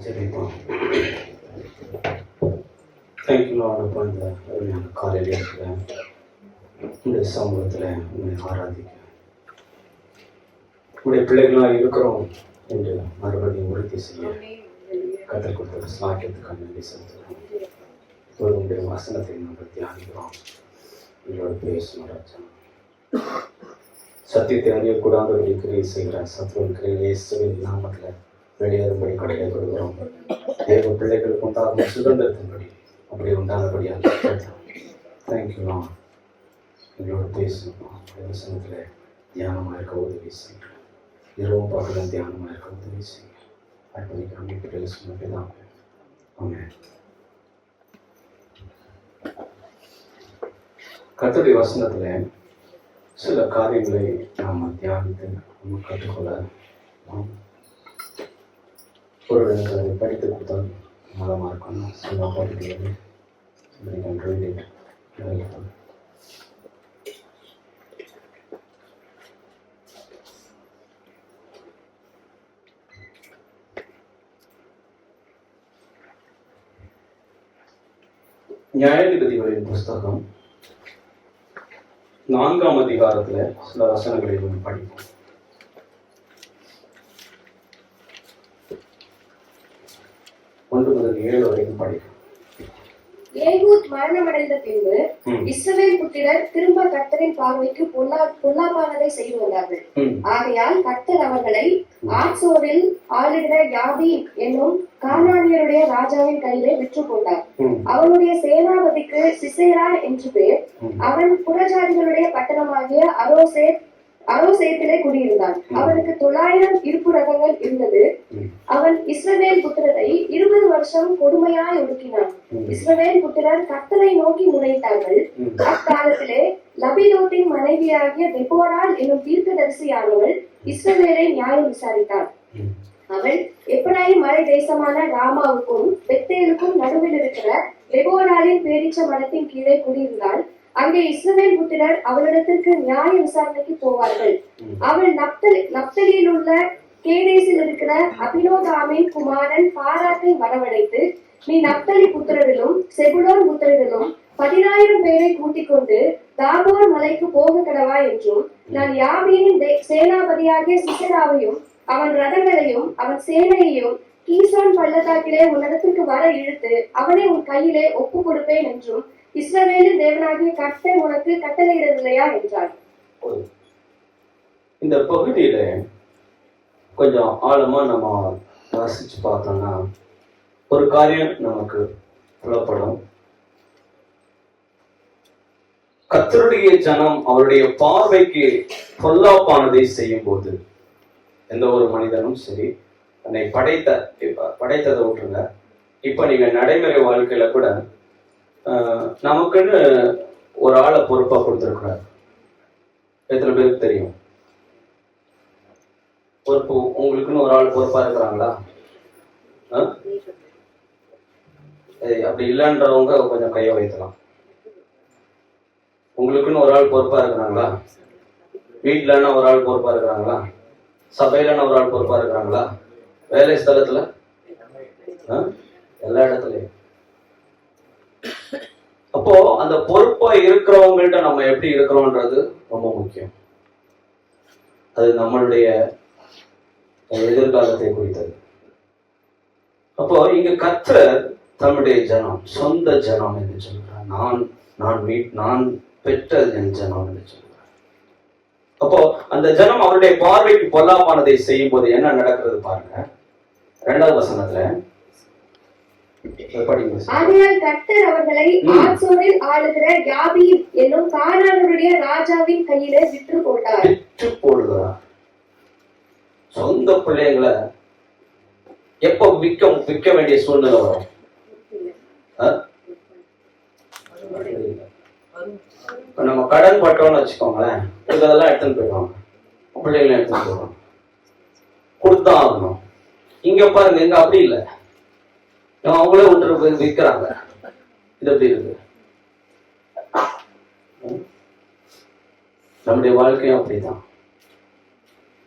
ஜெபிப்போம். Thank you Lord. இப்போ இந்த அருமையான காலையில் இருக்கிற இந்த சமூகத்தில் உண்மை ஆராதிக்க உடைய பிள்ளைகளாக இருக்கிறோம் என்று மறுபடியும் உறுதி செய்ய கற்றுக் கொடுத்த சாக்கியத்துக்கான நன்றி செலுத்துகிறோம். இப்போது உடைய வசனத்தை நாங்கள் தியானிக்கிறோம். எங்களோட பேசணும் ராஜா. சத்தியத்தை அறியக்கூடாதபடி கிரியை செய்கிற சத்துவன் கிரியை இயேசுவின் நாமத்தில் வெளியேறும்படி கடையை கொடுக்கிறோம். தேவ பிள்ளைகளுக்கு உண்டாகும் சுதந்திரத்தின்படி அப்படி உண்டானபடியாக தேங்க்யூ. எங்களோட பேசணும். வசனத்தில் தியானமாக இருக்க உதவி செய்யுங்க. இரவும் பகலும் தியானமாக இருக்க உதவி செய்யுங்க. அர்ப்பணிக்கிறோம் இப்படி சொன்னதான். ஆமென். கர்த்தருடைய வசனத்துல சில காரியங்களை நாம தியானித்து நம்ம கற்றுக்கொள்ள ஒரு எனக்கு அதை படித்து கொடுத்தால் நலமாக இருக்கணும். சில படிக்கிறது நியாயாதிபதிகளின் புஸ்தகம் 4ஆம் அதிகாரத்துல சில வசனங்களை படிப்போம். ஒன்று முதல் 7 வரைக்கும் படிப்போம். ஏகூத் மரணமடைந்த பின்பு இஸ்ரவேல் புத்திரர் திரும்ப கர்த்தரின் பார்வைக்கு பொல்லாப்பானதை செய்து வந்தார்கள். ஆகையால் கர்த்தர் அவர்களை ஆத்சோரில் ஆளுகிற யாபீன் என்னும் கானானியருடைய ராஜாவின் கையிலே விற்று கொண்டார். அவனுடைய சேனாபதிக்கு சிசேரா என்று பேர். அவன் புறஜாதிகளுடைய பட்டணமாகிய அரோசேத்திலே குடியிருந்தான். அவனுக்கு 900 இருப்பு ரகங்கள் இருந்தது. அவன் இஸ்ரவேல் புத்திரரை 20 வருஷம் கொடுமையாய் ஒடுக்கினான். இஸ்ரவேல் புத்திரர் கர்த்தரை நோக்கி முறையிட்டார்கள். அக்காலத்திலே லபிதோத்தின் மனைவியாகிய தெபோராள் என்னும் தீர்க்கதரிசியானவள் இஸ்ரவேலை நியாயம் விசாரித்தாள். அவள் எப்பிராயீம் மலை தேசமான ராமாவுக்கும் பெத்தேலுக்கும் நடுவில் இருக்கிற தெபோராளின் பேரீச்ச மரத்தின் கீழே குடியிருந்தாள். அங்கே இஸ்ரவேல் புத்திரர் அவளிடத்திற்கு நியாய விசாரணைக்கு போவார்கள். அவள் நப்தலியில் உள்ள கேதேசில் இருக்கிற அபினோதாமின் குமாரன் பாராத்தை வரவழைத்து, நீ நப்தலி புத்திரரிலும் செபுலோன் புத்திரரிலும் 10,000 பேரை கூட்டிக் கொண்டு தாபோர் மலைக்கு போக கடவா என்றும், நான் யாபீனின் சேனாபதியாகிய சிசராவையும் அவன் ரதங்களையும் அவன் சேனையையும் கீசோன் பள்ளத்தாக்கிலே உன்னிடத்திற்கு வர இழுத்து அவனை உன் கையிலே ஒப்பு கொடுப்பேன் என்றும் இஸ்ரவேலின் தேவனாகிய கர்த்தர் உனக்கு கட்டளையிடவில்லையா என்றார். இந்த பகுதியில கொஞ்சம் ஆழமா நம்ம வாசிச்சு பார்த்தோம்னா ஒரு காரியம் நமக்கு புலப்படும். கர்த்தருடைய ஜனம் அவருடைய பார்வைக்கு பொல்லாப்பானதை செய்யும் போது எந்த ஒரு மனிதனும் சரி, தன்னை படைத்ததை விட்டுருங்க, இப்ப நீங்க நடைமுறை வாழ்க்கையில கூட நமக்குன்னு ஒரு ஆளை பொறுப்பா கொடுத்திருக்கிறார். எத்தனை பேருக்கு தெரியும்? பொறுப்பு உங்களுக்குன்னு ஒரு ஆள் பொறுப்பா இருக்கிறாங்களா? அப்படி இல்லைன்றவங்க கொஞ்சம் கையை வைக்கலாம். உங்களுக்குன்னு ஒரு ஆள் பொறுப்பா இருக்கிறாங்களா? வீட்டுலன்னா ஒரு ஆள் பொறுப்பா இருக்கிறாங்களா? சபையிலன்னா ஒரு ஆள் பொறுப்பா இருக்கிறாங்களா? வேலை ஸ்தலத்துல, எல்லா இடத்துலயும். அப்போ அந்த பொறுப்பா இருக்கிறவங்கள்ட்ட நம்ம எப்படி இருக்கிறோம்ன்றது ரொம்ப முக்கியம். அது நம்மளுடைய எதிர்காலத்தை குறித்தது. அப்போ இங்க கர்த்தர் தம்முடைய ஜனம், சொந்த ஜனம் என்று சொல்றார். நான் பெற்ற என் ஜனம் என்று சொல்றார். அப்போ அந்த ஜனம் அவருடைய பார்வைக்கு பொல்லாப்பானதை செய்யும் போது என்ன நடக்கிறது பாருங்க. 2வது வசனத்துல ஆகையால் கர்த்தர் அவர்களை ஆத்சோரில் ஆளுகிற யாபீன் என்னும் கானானியருடைய ராஜாவின் கையிலே விற்று போடுகிறார். சொந்த பிள்ளைங்களை எப்ப விற்க வேண்டிய சூழ்நிலை வரும்? இப்ப நம்ம கடன் பட்டோம்னு வச்சுக்கோங்களேன், இதெல்லாம் எடுத்துன்னு போயிடுவாங்க, பிள்ளைகளை எடுத்துன்னு போயிடுவாங்க, கொடுத்தான் ஆகணும். இங்க பாருங்க, எங்க அப்படி இல்லை, அவங்களே ஒன்று விற்கிறாங்க. இது எப்படி இருக்கு? நம்முடைய வாழ்க்கையும் அப்படிதான்.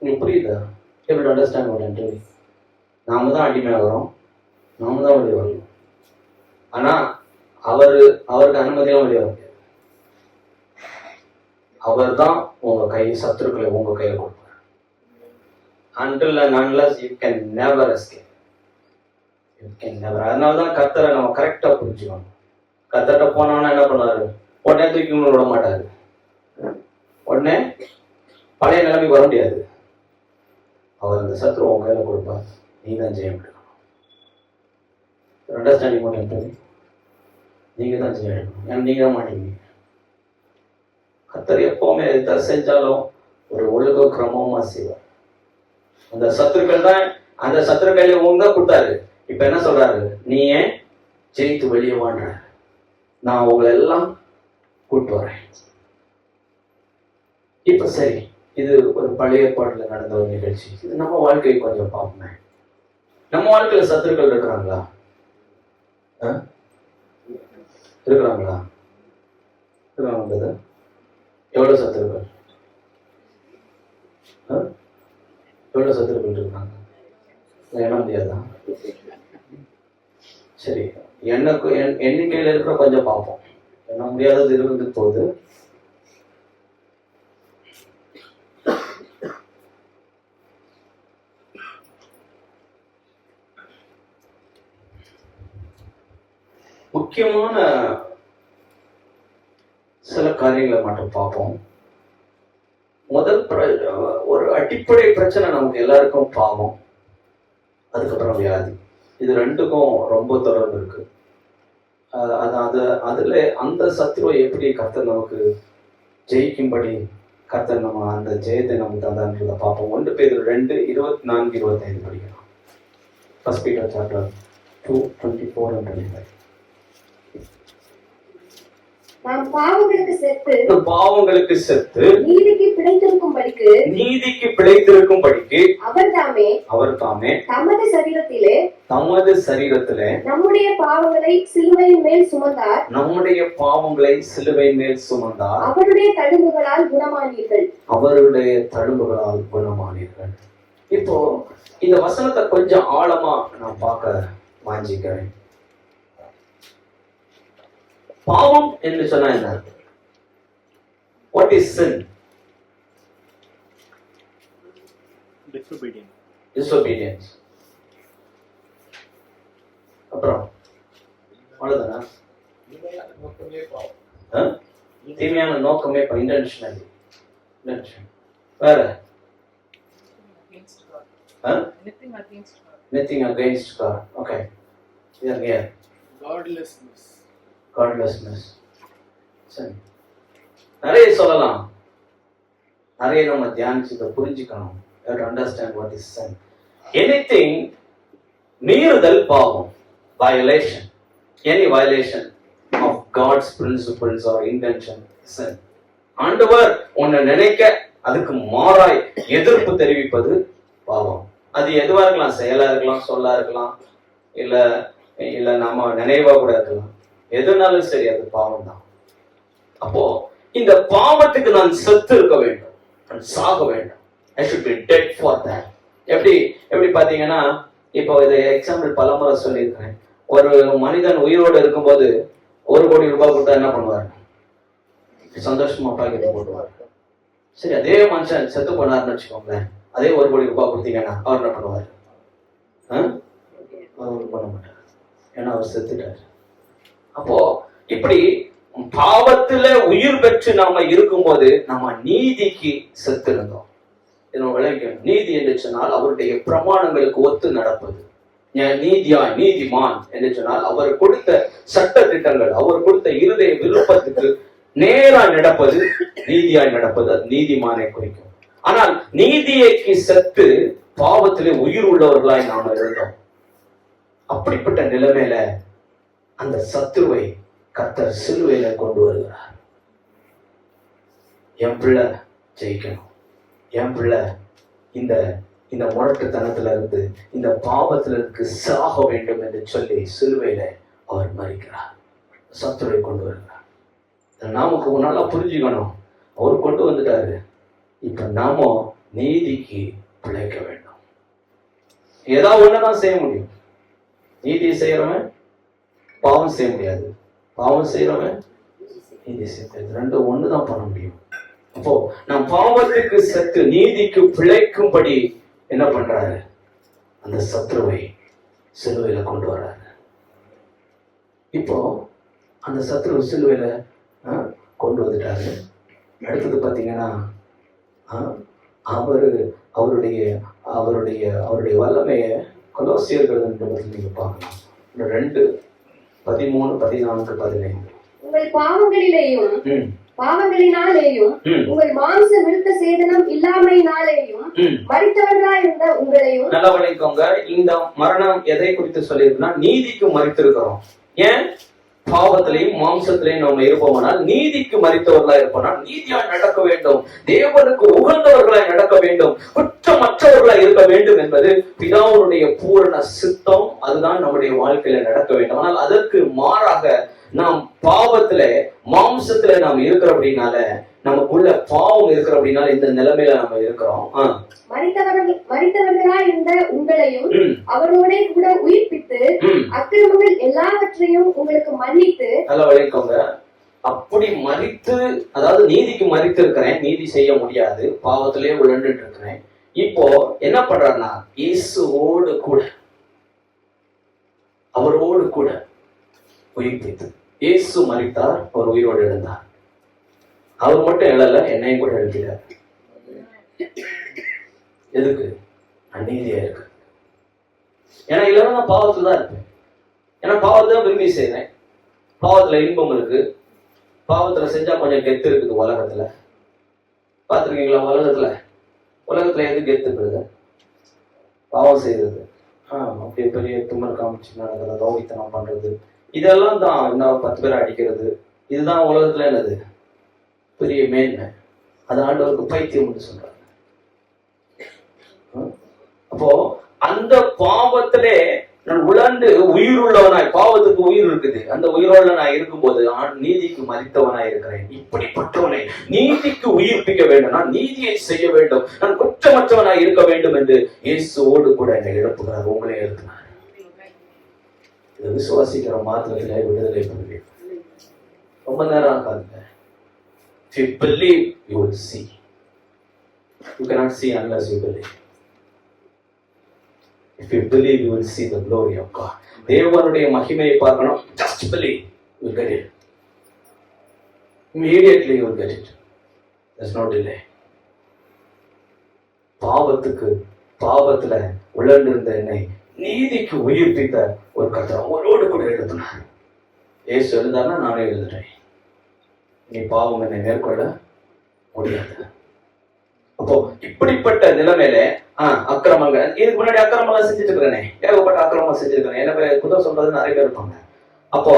உங்களுக்கு புரியுதா? எப்படி அண்டர்ஸ்டாண்ட் பண்ணி நாம தான் அடிமையாகிறோம், நாம தான் வெளியே வரணும். ஆனா அவருக்கு அனுமதியெல்லாம் வெளியே வர முடியாது. அவர் தான் உங்க சத்துருக்களை உங்க கையில கொடுப்பார். Until and unless you can never escape. You can never. அதனாலதான் கர்த்தரை நம்ம கரெக்டா புரிஞ்சுக்கணும். கர்த்தர்கிட்ட போனோம்னா என்ன பண்ணாரு? உடனே தூக்கி விட மாட்டாரு, உடனே பழைய நிலைமைக்கு வர முடியாது. அவர் அந்த சத்துரு உங்க கையில கொடுப்பார், நீ தான் ஜெயம் எடுக்கணும். அண்டர்ஸ்டாண்டிங் மட்டும் நீங்க தான் ஜெயம் எடுக்கணும், ஏன்னா நீங்க தான் மாட்டீங்க. கர்த்தர் எப்பவுமே எதை செஞ்சாலும் ஒரு ஒழுக்க கிரமமா செய்வார். அந்த சத்துருக்கள் தான், அந்த சத்துருக்களை உங்க கொடுத்தாரு. இப்ப என்ன சொல்றாரு? நீ ஏன் ஜெயித்து வெளியே வாடுற, நான் உங்களை எல்லாம் கூட்டு வரேன். இப்ப சரி, இது ஒரு பழைய ஏற்பாடுல நடந்த ஒரு நிகழ்ச்சி. இது நம்ம வாழ்க்கையை கொஞ்சம் பார்ப்போமே. நம்ம வாழ்க்கையில சத்துருக்கள் இருக்கிறாங்களா? இருக்கிறாங்களா? இருக்கிறாங்க. எவ்வளவு சத்துருக்கள்? எவ்வளவு சத்துருக்கள் இருக்காங்க? எண்ண முடியாதா? சரி, எண்ணிக்கையில இருக்கிற கொஞ்சம் பார்ப்போம். எண்ண முடியாதது இருந்து போகுது. முக்கியமான சில காரியங்களை மட்டும் பார்ப்போம். முதல் ஒரு அடிப்படை பிரச்சனை நமக்கு எல்லாருக்கும் பாவம், அதுக்கப்புறம் வியாதி. இது ரெண்டுக்கும் ரொம்ப தொடர்பு இருக்கு. அதுல அந்த சத்துருவை எப்படி கர்த்தர் நமக்கு ஜெயிக்கும்படி கர்த்தர் நம்ம அந்த ஜெயத்தை நமக்கு தந்தான்றதை பார்ப்போம். 1 பேதுரு 2:24-25 படிக்கலாம். 1 Peter chapter 2:24 and 25. நாம் பாவங்களுக்கு செத்து நீதிக்கு பிழைத்திருக்கும்படிக்கு அவர் தாமே தமது சரீரத்திலே நம்முடைய பாவங்களை சிலுவையின் மேல் சுமந்தார். அவருடைய தழும்புகளால் குணமானீர்கள். இப்போ இந்த வசனத்தை கொஞ்சம் ஆழமா நான் பார்க்க வாஞ்சிக்கிறேன். பாவம் என்று சொன்னா என்ன? What is sin? Disobedience. அப்புறம் அவ்வளவுதானா? தீமையான நோக்கமே இன்டென்ஷனல். வேற anything against God. Okay. Here. Godlessness. சரி, நிறைய சொல்லலாம், நிறைய நம்ம தியானிச்சு புரிஞ்சுக்கணும். Understand what is sin. Anything மீறுதல் பாவம், violation, any violation of God's principles or intention is sin. ஆண்டவர் உன்னை நினைக்க அதுக்கு மாறாய் எதிர்ப்பு தெரிவிப்பது பாவம். அது எதுவா இருக்கலாம், செயலா இருக்கலாம், சொல்லா இருக்கலாம், இல்ல நம்ம நினைவா கூட இருக்கலாம். எதுனாலும் சரி, அது பாவம் தான். அப்போ இந்த பாவத்துக்கு நான் செத்து இருக்க வேண்டும், நான் சாக வேண்டும். I should be dead for that. எப்படி பாத்தீங்கன்னா, இப்போ இதை எக்ஸாம்பிள் பலமுறை சொல்லியிருக்கிறேன். ஒரு மனிதன் உயிரோடு இருக்கும்போது 1 கோடி ரூபாய் கொடுத்தா என்ன பண்ணுவார்? சந்தோஷமா பாக்கெட்டு போட்டுவார். சரி, அதே மனுஷன் செத்து போனார்னு வச்சுக்கோங்களேன், அதே 1 கோடி ரூபாய் கொடுத்தீங்கன்னா அவர் என்ன பண்ணுவார்? அவர் பண்ண மாட்டார், ஏன்னா அவர் செத்துட்டார். அப்போ இப்படி பாவத்துல உயிர் பெற்று நாம இருக்கும்போது நம்ம நீதிக்கு செத்து இருந்தோம். நீதி என்று சொன்னால் அவருடைய பிரமாணங்களுக்கு ஒத்து நடப்பது. நீதிமான் என்று சொன்னால் அவர் கொடுத்த சட்ட திட்டங்கள், அவர் கொடுத்த இருதய விருப்பத்துக்கு நேரா நடப்பது, நீதியாய் நடப்பது, அது நீதிமானை குறிக்கும். ஆனால் நீதியைக்கு செத்து பாவத்திலே உயிர் உள்ளவர்களாய் நாம இருந்தோம். அப்படிப்பட்ட நிலைமையில அந்த சத்துருவை கர்த்தர் சிலுவையில கொண்டு வருகிறார். என் பிள்ளை ஜெயிக்கணும், என் பிள்ளை இந்த முரட்டுத்தனத்துல இருந்து, இந்த பாவத்துல இருந்து சாக வேண்டும் என்று சொல்லி சிலுவையில அவர் மரிக்கிறார், சத்துருவை கொண்டு வருகிறார். நாமுக்கு நல்லா புரிஞ்சுக்கணும், அவர் கொண்டு வந்துட்டாரு. இப்ப நாம நீதிக்கு பிழைக்க வேண்டும். ஏதாவது ஒண்ணுதான் செய்ய முடியும். நீதி செய்யறவன் பாவம் செய்ய முடியாது, பாவம் செய்யறவன் நீதி செய்ய முடியாது. ரெண்டு ஒண்ணுதான் பண்ண முடியும். அப்போ நாம் பாவத்துக்கு செத்து நீதிக்கு பிழைக்கும்படி என்ன பண்றாரு? அந்த சத்ருவை சிலுவையில கொண்டு வர்றாரு. இப்போ அந்த சத்ரு சிலுவையில கொண்டு வந்துட்டாரு. அடுத்தது பாத்தீங்கன்னா அவருடைய அவருடைய அவருடைய வல்லமைய கொலோசியர்கள் நீங்க பார்க்கலாம். 2:13-14-15. உங்கள் பாவங்களினாலேயும் உங்கள் மாம்ச விருத்த சேதனம் இல்லாமையினாலேயும் மரித்தவர்களாய் இருந்த உங்களையும். நல்லா வளைக்கோங்க. இந்த மரணம் எதை குறித்து சொல்லியிருக்குன்னா நீதிக்கு மரித்திருக்கிறோம். ஏன்? பாவத்திலையும் மாம்சத்திலையும் நம்ம இருப்போம்னால் நீதிக்கு மரித்தவர்களாய் இருப்போம்னால் நீதியாய் நடக்க வேண்டும், தேவனுக்கு உகந்தவர்களாய் நடக்க வேண்டும், குற்றமற்றவர்களாய் இருக்க வேண்டும் என்பது பிதாவுடைய பூரண சித்தம். அதுதான் நம்முடைய வாழ்க்கையில நடக்க வேண்டும். ஆனால் அதற்கு மாறாக நாம் பாவத்துல மாம்சத்துல நாம் இருக்கிற அப்படின்னால, நமக்குள்ள பாவம் இருக்கிற அப்படின்னால இந்த நிலைமையில நம்ம இருக்கிறோம். மரித்தவர்களாய் இருந்த உங்களையும் அவரோட கூட உயிர்ப்பித்து அக்கிரமங்கள் எல்லாவற்றையும் உங்களுக்கு மன்னித்து. நல்லா விளைக்கோங்க. அப்படி மரித்து, அதாவது நீதிக்கு மரித்து இருக்கிறேன், நீதி செய்ய முடியாது, பாவத்திலே உழண்டு இருக்கிறேன். இப்போ என்ன பண்றாருன்னா இயேசுவோடு கூட அவரோடு கூட உயிர்ப்பித்து. இயேசு மரித்தார், அவர் உயிரோடு எழுந்தார். அவர் மட்டும் எழல, என்னையும் கூட எழுதினார். எதுக்கு? அநீதியா இருக்கு. ஏன்னா இல்லைன்னா நான் பாவத்துல தான் இருப்பேன். ஏன்னா பாவத்தை விரும்பி செய்யறேன், பாவத்துல இன்பம் இருக்கு, பாவத்துல செஞ்சா கொஞ்சம் கெத்து இருக்குது. உலகத்துல பாத்துருக்கீங்களா? உலகத்துல எது கெத்துக்கிறது? பாவம் செய்யறது, அப்படியே பெரிய தும்மல் காமிச்சு நடக்கிறது, ரோகித்தனம் பண்றது, இதெல்லாம் தான். இன்னும் 10 பேரை அடிக்கிறது, இதுதான் உலகத்துல என்னது பெரிய மேன்மை. அது ஆண்டவருக்கு பைத்தியம் சொல்றாங்க. அப்போ அந்த பாவத்திலே நான் உழண்டு உயிர் உள்ளவனாய், பாவத்துக்கு உயிர் இருக்குது, அந்த உயிரோட நான் இருக்கும்போது நீதிக்கு மரித்தவனாய் இருக்கிறேன். இப்படிப்பட்டவனை நீதிக்கு உயிர்ப்பிக்க வேண்டும், நான் நீதியை செய்ய வேண்டும், நான் குற்றமற்றவனாய் இருக்க வேண்டும் என்று இயேசுவோடு கூட என்னை எழுப்புகிறார், உங்களை எழுப்பினார். இதை விசுவாசிக்கிற மாத்திரத்திலே விடுதலை பெறுவீர்கள். ரொம்ப நேரம் ஆகாதுங்க. If you believe, you will see. You cannot see unless you believe. If you believe, you will see the glory of God. தேவனுடைய மகிமையை பார்க்கணும். Just believe, you will get it. Immediately you will get it. There's no delay. பாவத்துல உழந்திருந்த என்னை நீதிக்கு உயிர்ப்பித்த ஒரு கர்த்தர் அவரோடு கூட எழுதினார். ஏசு எழுதாருன்னா நானே எழுதுறேன். நீ பாவம் என்னை மேற்கொள்ள முடியாது. அப்போ இப்படிப்பட்ட நிலைமையில அக்கிரமங்கள், இதுக்கு முன்னாடி அக்கிரமம் செஞ்சுட்டு இருக்கிறேனே, ஏகப்பட்ட அக்கிரமம் செஞ்சிருக்கிறேன், என்ன குற்றம் சொல்றது நிறைய பேர் இருப்பாங்க. அப்போ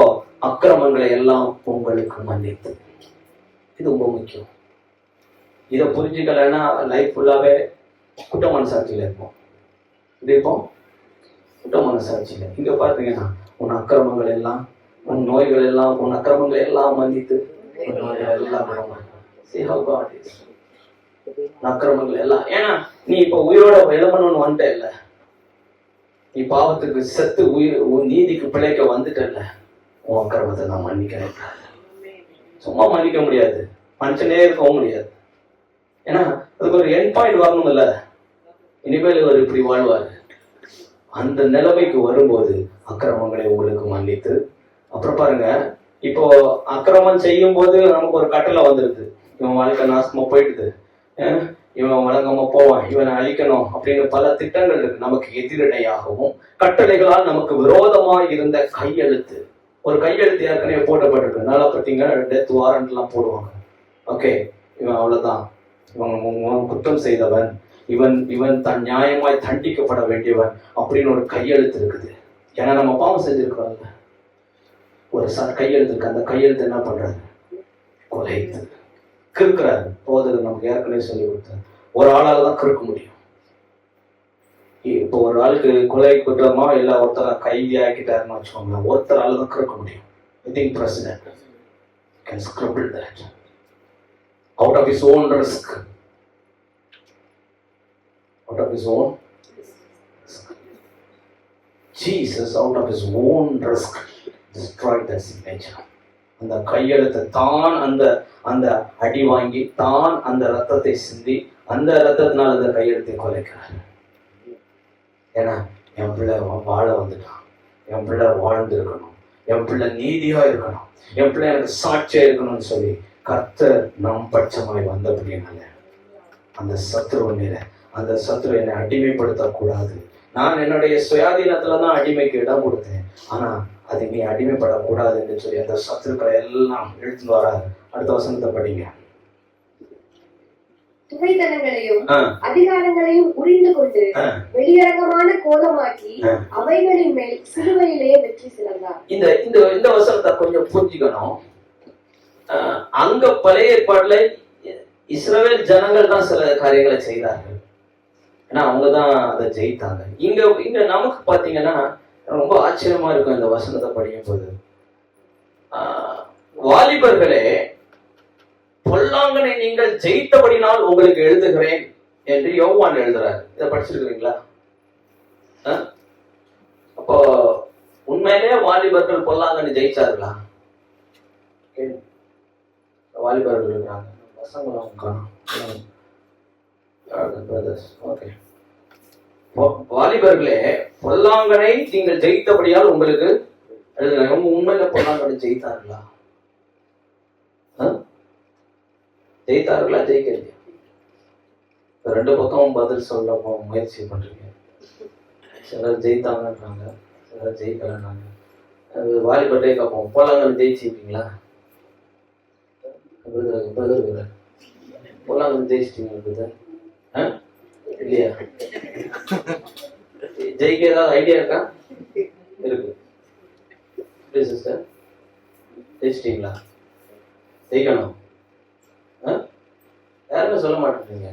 அக்கிரமங்களை எல்லாம் உங்களுக்கு மன்னித்து. இது ரொம்ப முக்கியம். இதை புரிஞ்சுக்கலன்னா லைஃப் ஃபுல்லாவே குற்ற மனசாட்சியில இருப்போம். இது இப்போ குற்ற மனசாட்சியில இங்க பாத்தீங்கன்னா உன் அக்கிரமங்கள் எல்லாம், உன் நோய்கள் எல்லாம், உன் அக்கிரமங்களை எல்லாம் மன்னித்து அக்கிரமங்கள் எல்லாம். ஏன்னா நீ இப்ப உயிரோட எழுமணும்னு வந்துட்ட இல்ல, நீ பாவத்துக்கு செத்து நீதிக்கு பிழைக்க வந்துட்ட இல்ல, உன் அக்கிரமத்தை நான் மன்னிக்கிறேன். சும்மா மன்னிக்க முடியாது, மனுஷனே இருக்கவும் முடியாது. ஏன்னா அதுக்கு ஒரு எண்ட் பாயிண்ட் வரணும் இல்ல, இனிமேல் அவர் இப்படி வாழ்வார். அந்த நிலைமைக்கு வரும்போது அக்கிரமங்களை உங்களுக்கு மன்னித்து. அப்புறம் பாருங்க, இப்போ அக்கிரமம் செய்யும் போது நமக்கு ஒரு கட்டளை வந்துருது, இவன் வாழ்க்கை நாசமா போயிடுது, இவன் வழங்காம போவான், இவனை அழிக்கணும் அப்படின்னு பல திட்டங்கள் இருக்கு. நமக்கு எதிரடையாகவும் கட்டளைகளால் நமக்கு விரோதமாக இருந்த கையெழுத்து, ஒரு கையெழுத்து ஏற்கனவே போட்டப்பட்டிருக்கு. நல்லா பார்த்தீங்கன்னா டெத் வாரண்ட் எல்லாம் போடுவாங்க. ஓகே, இவன் அவ்வளவுதான், இவன் குற்றம் செய்தவன், இவன் தன் நியாயமாய் தண்டிக்கப்பட வேண்டியவன் அப்படின்னு ஒரு கையெழுத்து இருக்குது. ஏன்னா நம்ம பாவம் செஞ்சிருக்கிறோம்ல, ஒரு கையெழுத்து இருக்கு. அந்த கையெழுத்து என்ன பண்றாரு? கொலைத்து கிறுக்கிறாரு. போதகர் நமக்கு ஏற்கனவே சொல்லி கொடுத்தாரு, ஒரு ஆளால தான் கிறுக்க முடியும். இப்போ ஒரு ஆளுக்கு கொலை குற்றமா இல்ல ஒருத்தர கைதி ஆக்கிட்டாருன்னு வச்சுக்கோங்களேன், ஒருத்தரால தான் கிறுக்க முடியும். I think president can scribble that out of his own risk. out of his own Jesus out of his own risk destroyed that signature. அந்த கையெழுத்தை தான் அந்த அந்த அடி வாங்கி தான் அந்த ரத்தத்தை சிந்தி அந்த ரத்தத்தினால் அந்த கையெழுத்தை குலைக்கிறார். ஏன்னா என் பிள்ளை வாழ வந்துட்டான், என் பிள்ளை வாழ்ந்து இருக்கணும், என் பிள்ளை நீதியா இருக்கணும், என் பிள்ளை எனக்கு சாட்சியா இருக்கணும்னு சொல்லி கர்த்தர் நம் பட்சமாய் வந்தபடினால அந்த சத்துரு மேல அந்த சத்துரு என்னை அடிமைப்படுத்தக்கூடாது. நான் என்னுடைய சுயாதீனத்துலதான் அடிமைக்கு இடம் கொடுத்தேன், ஆனா அது நீ அடிமைப்படக்கூடாது என்று சொல்லி அந்த சத்துருக்களை எல்லாம் இழுத்து வராது. அடுத்த வசனத்தை படிங்க. துணைத்தனங்களையும் அதிகாரங்களையும் உரிந்து கொண்டு வெளியரங்கமான கோலமாக்கி அவைகளின் மேல் சிலுவையிலேயே வெற்றி சிறந்தார். இந்த இந்த இந்த வசனத்தை கொஞ்சம் புரிஞ்சுக்கணும். அங்க பழைய ஏற்பாடுல இஸ்ரவேல் ஜனங்கள் தான் சில காரியங்களை செய்தார்கள், ஏன்னா அவங்கதான் அதை ஜெயித்தாங்க. இங்க இங்க நமக்கு பாத்தீங்கன்னா ரொம்ப ஆச்சரியமா இருக்கும் இந்த வசனத்தை படிக்கும் போது. வாலிபர்களே, பொல்லாங்கனை நீங்கள் ஜெயித்தபடினால் உங்களுக்கு எழுதுகிறேன் என்று யோவான் எழுதுறாரு. இதை படிச்சிருக்கிறீங்களா? அப்போ உண்மையிலே வாலிபர்கள் பொல்லாங்கனை ஜெயிச்சார்களா? வாலிபர்கள் இருக்கிறாங்க, வாலிபர்களே, பொல்லாங்கனை நீங்கள் ஜெயித்தபடியால் உங்களுக்கு எழுதுகிறேன். உண்மையில பொல்லாங்கனை ஜெயித்தார்களா? ஜெயித்தார்களா ஜெயிக்கலையா? ரெண்டு பக்கம் பதில் சொல்ல முயற்சி பண்றீங்க. சிலர் ஜெயித்தாங்கன்றாங்க, சிலர் ஜெயிக்கலன்னாங்க. வாலிபட்டே கேட்போம், பொல்லாங்கனை ஜெயிச்சிருக்கீங்களா? பொல்லாங்கனை ஜெயிச்சிட்டீங்க இல்லையா? ஜெயிக்க ஏதாவது ஐடியா இருக்கா? இருக்கு சிஸ்டர், ஜெயிச்சிட்டீங்களா? ஜெயிக்கணும். யாருமே சொல்ல மாட்டேங்க.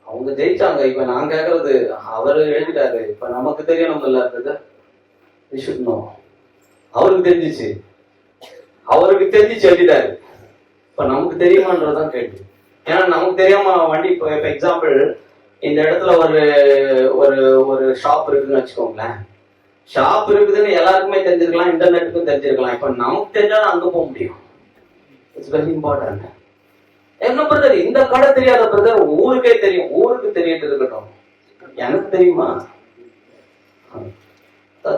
அவங்க ஜெயிச்சாங்க. இப்ப நான் கேக்குறது, அவரு எழுதிட்டாரு, இப்ப நமக்கு தெரியணும் இல்ல, அவருக்கு தெரிஞ்சிச்சு, எழுதிட்டாரு. இப்ப நமக்கு தெரியுமான்றதான் கேள்வி. ஏன்னா நமக்கு தெரியாம வண்டி, இப்ப எக்ஸாம்பிள் இந்த இடத்துல ஒரு ஒரு ஒரு ஷாப் இருக்குன்னு வச்சுக்கோங்களேன். ஷாப் இருக்குதுன்னு எல்லாருக்குமே தெரிஞ்சிருக்கலாம், இன்டர்நெட்டுக்கும் தெரிஞ்சிருக்கலாம். இப்ப நமக்கு தெரிஞ்சாலும் அங்க போக முடியும். It's very important. என்ன பிரதர், இந்த கடை தெரியாத பிரதர், ஊருக்கே தெரியும். ஊருக்கு தெரியிட்டு இருக்கட்டும், எனக்கு தெரியுமா?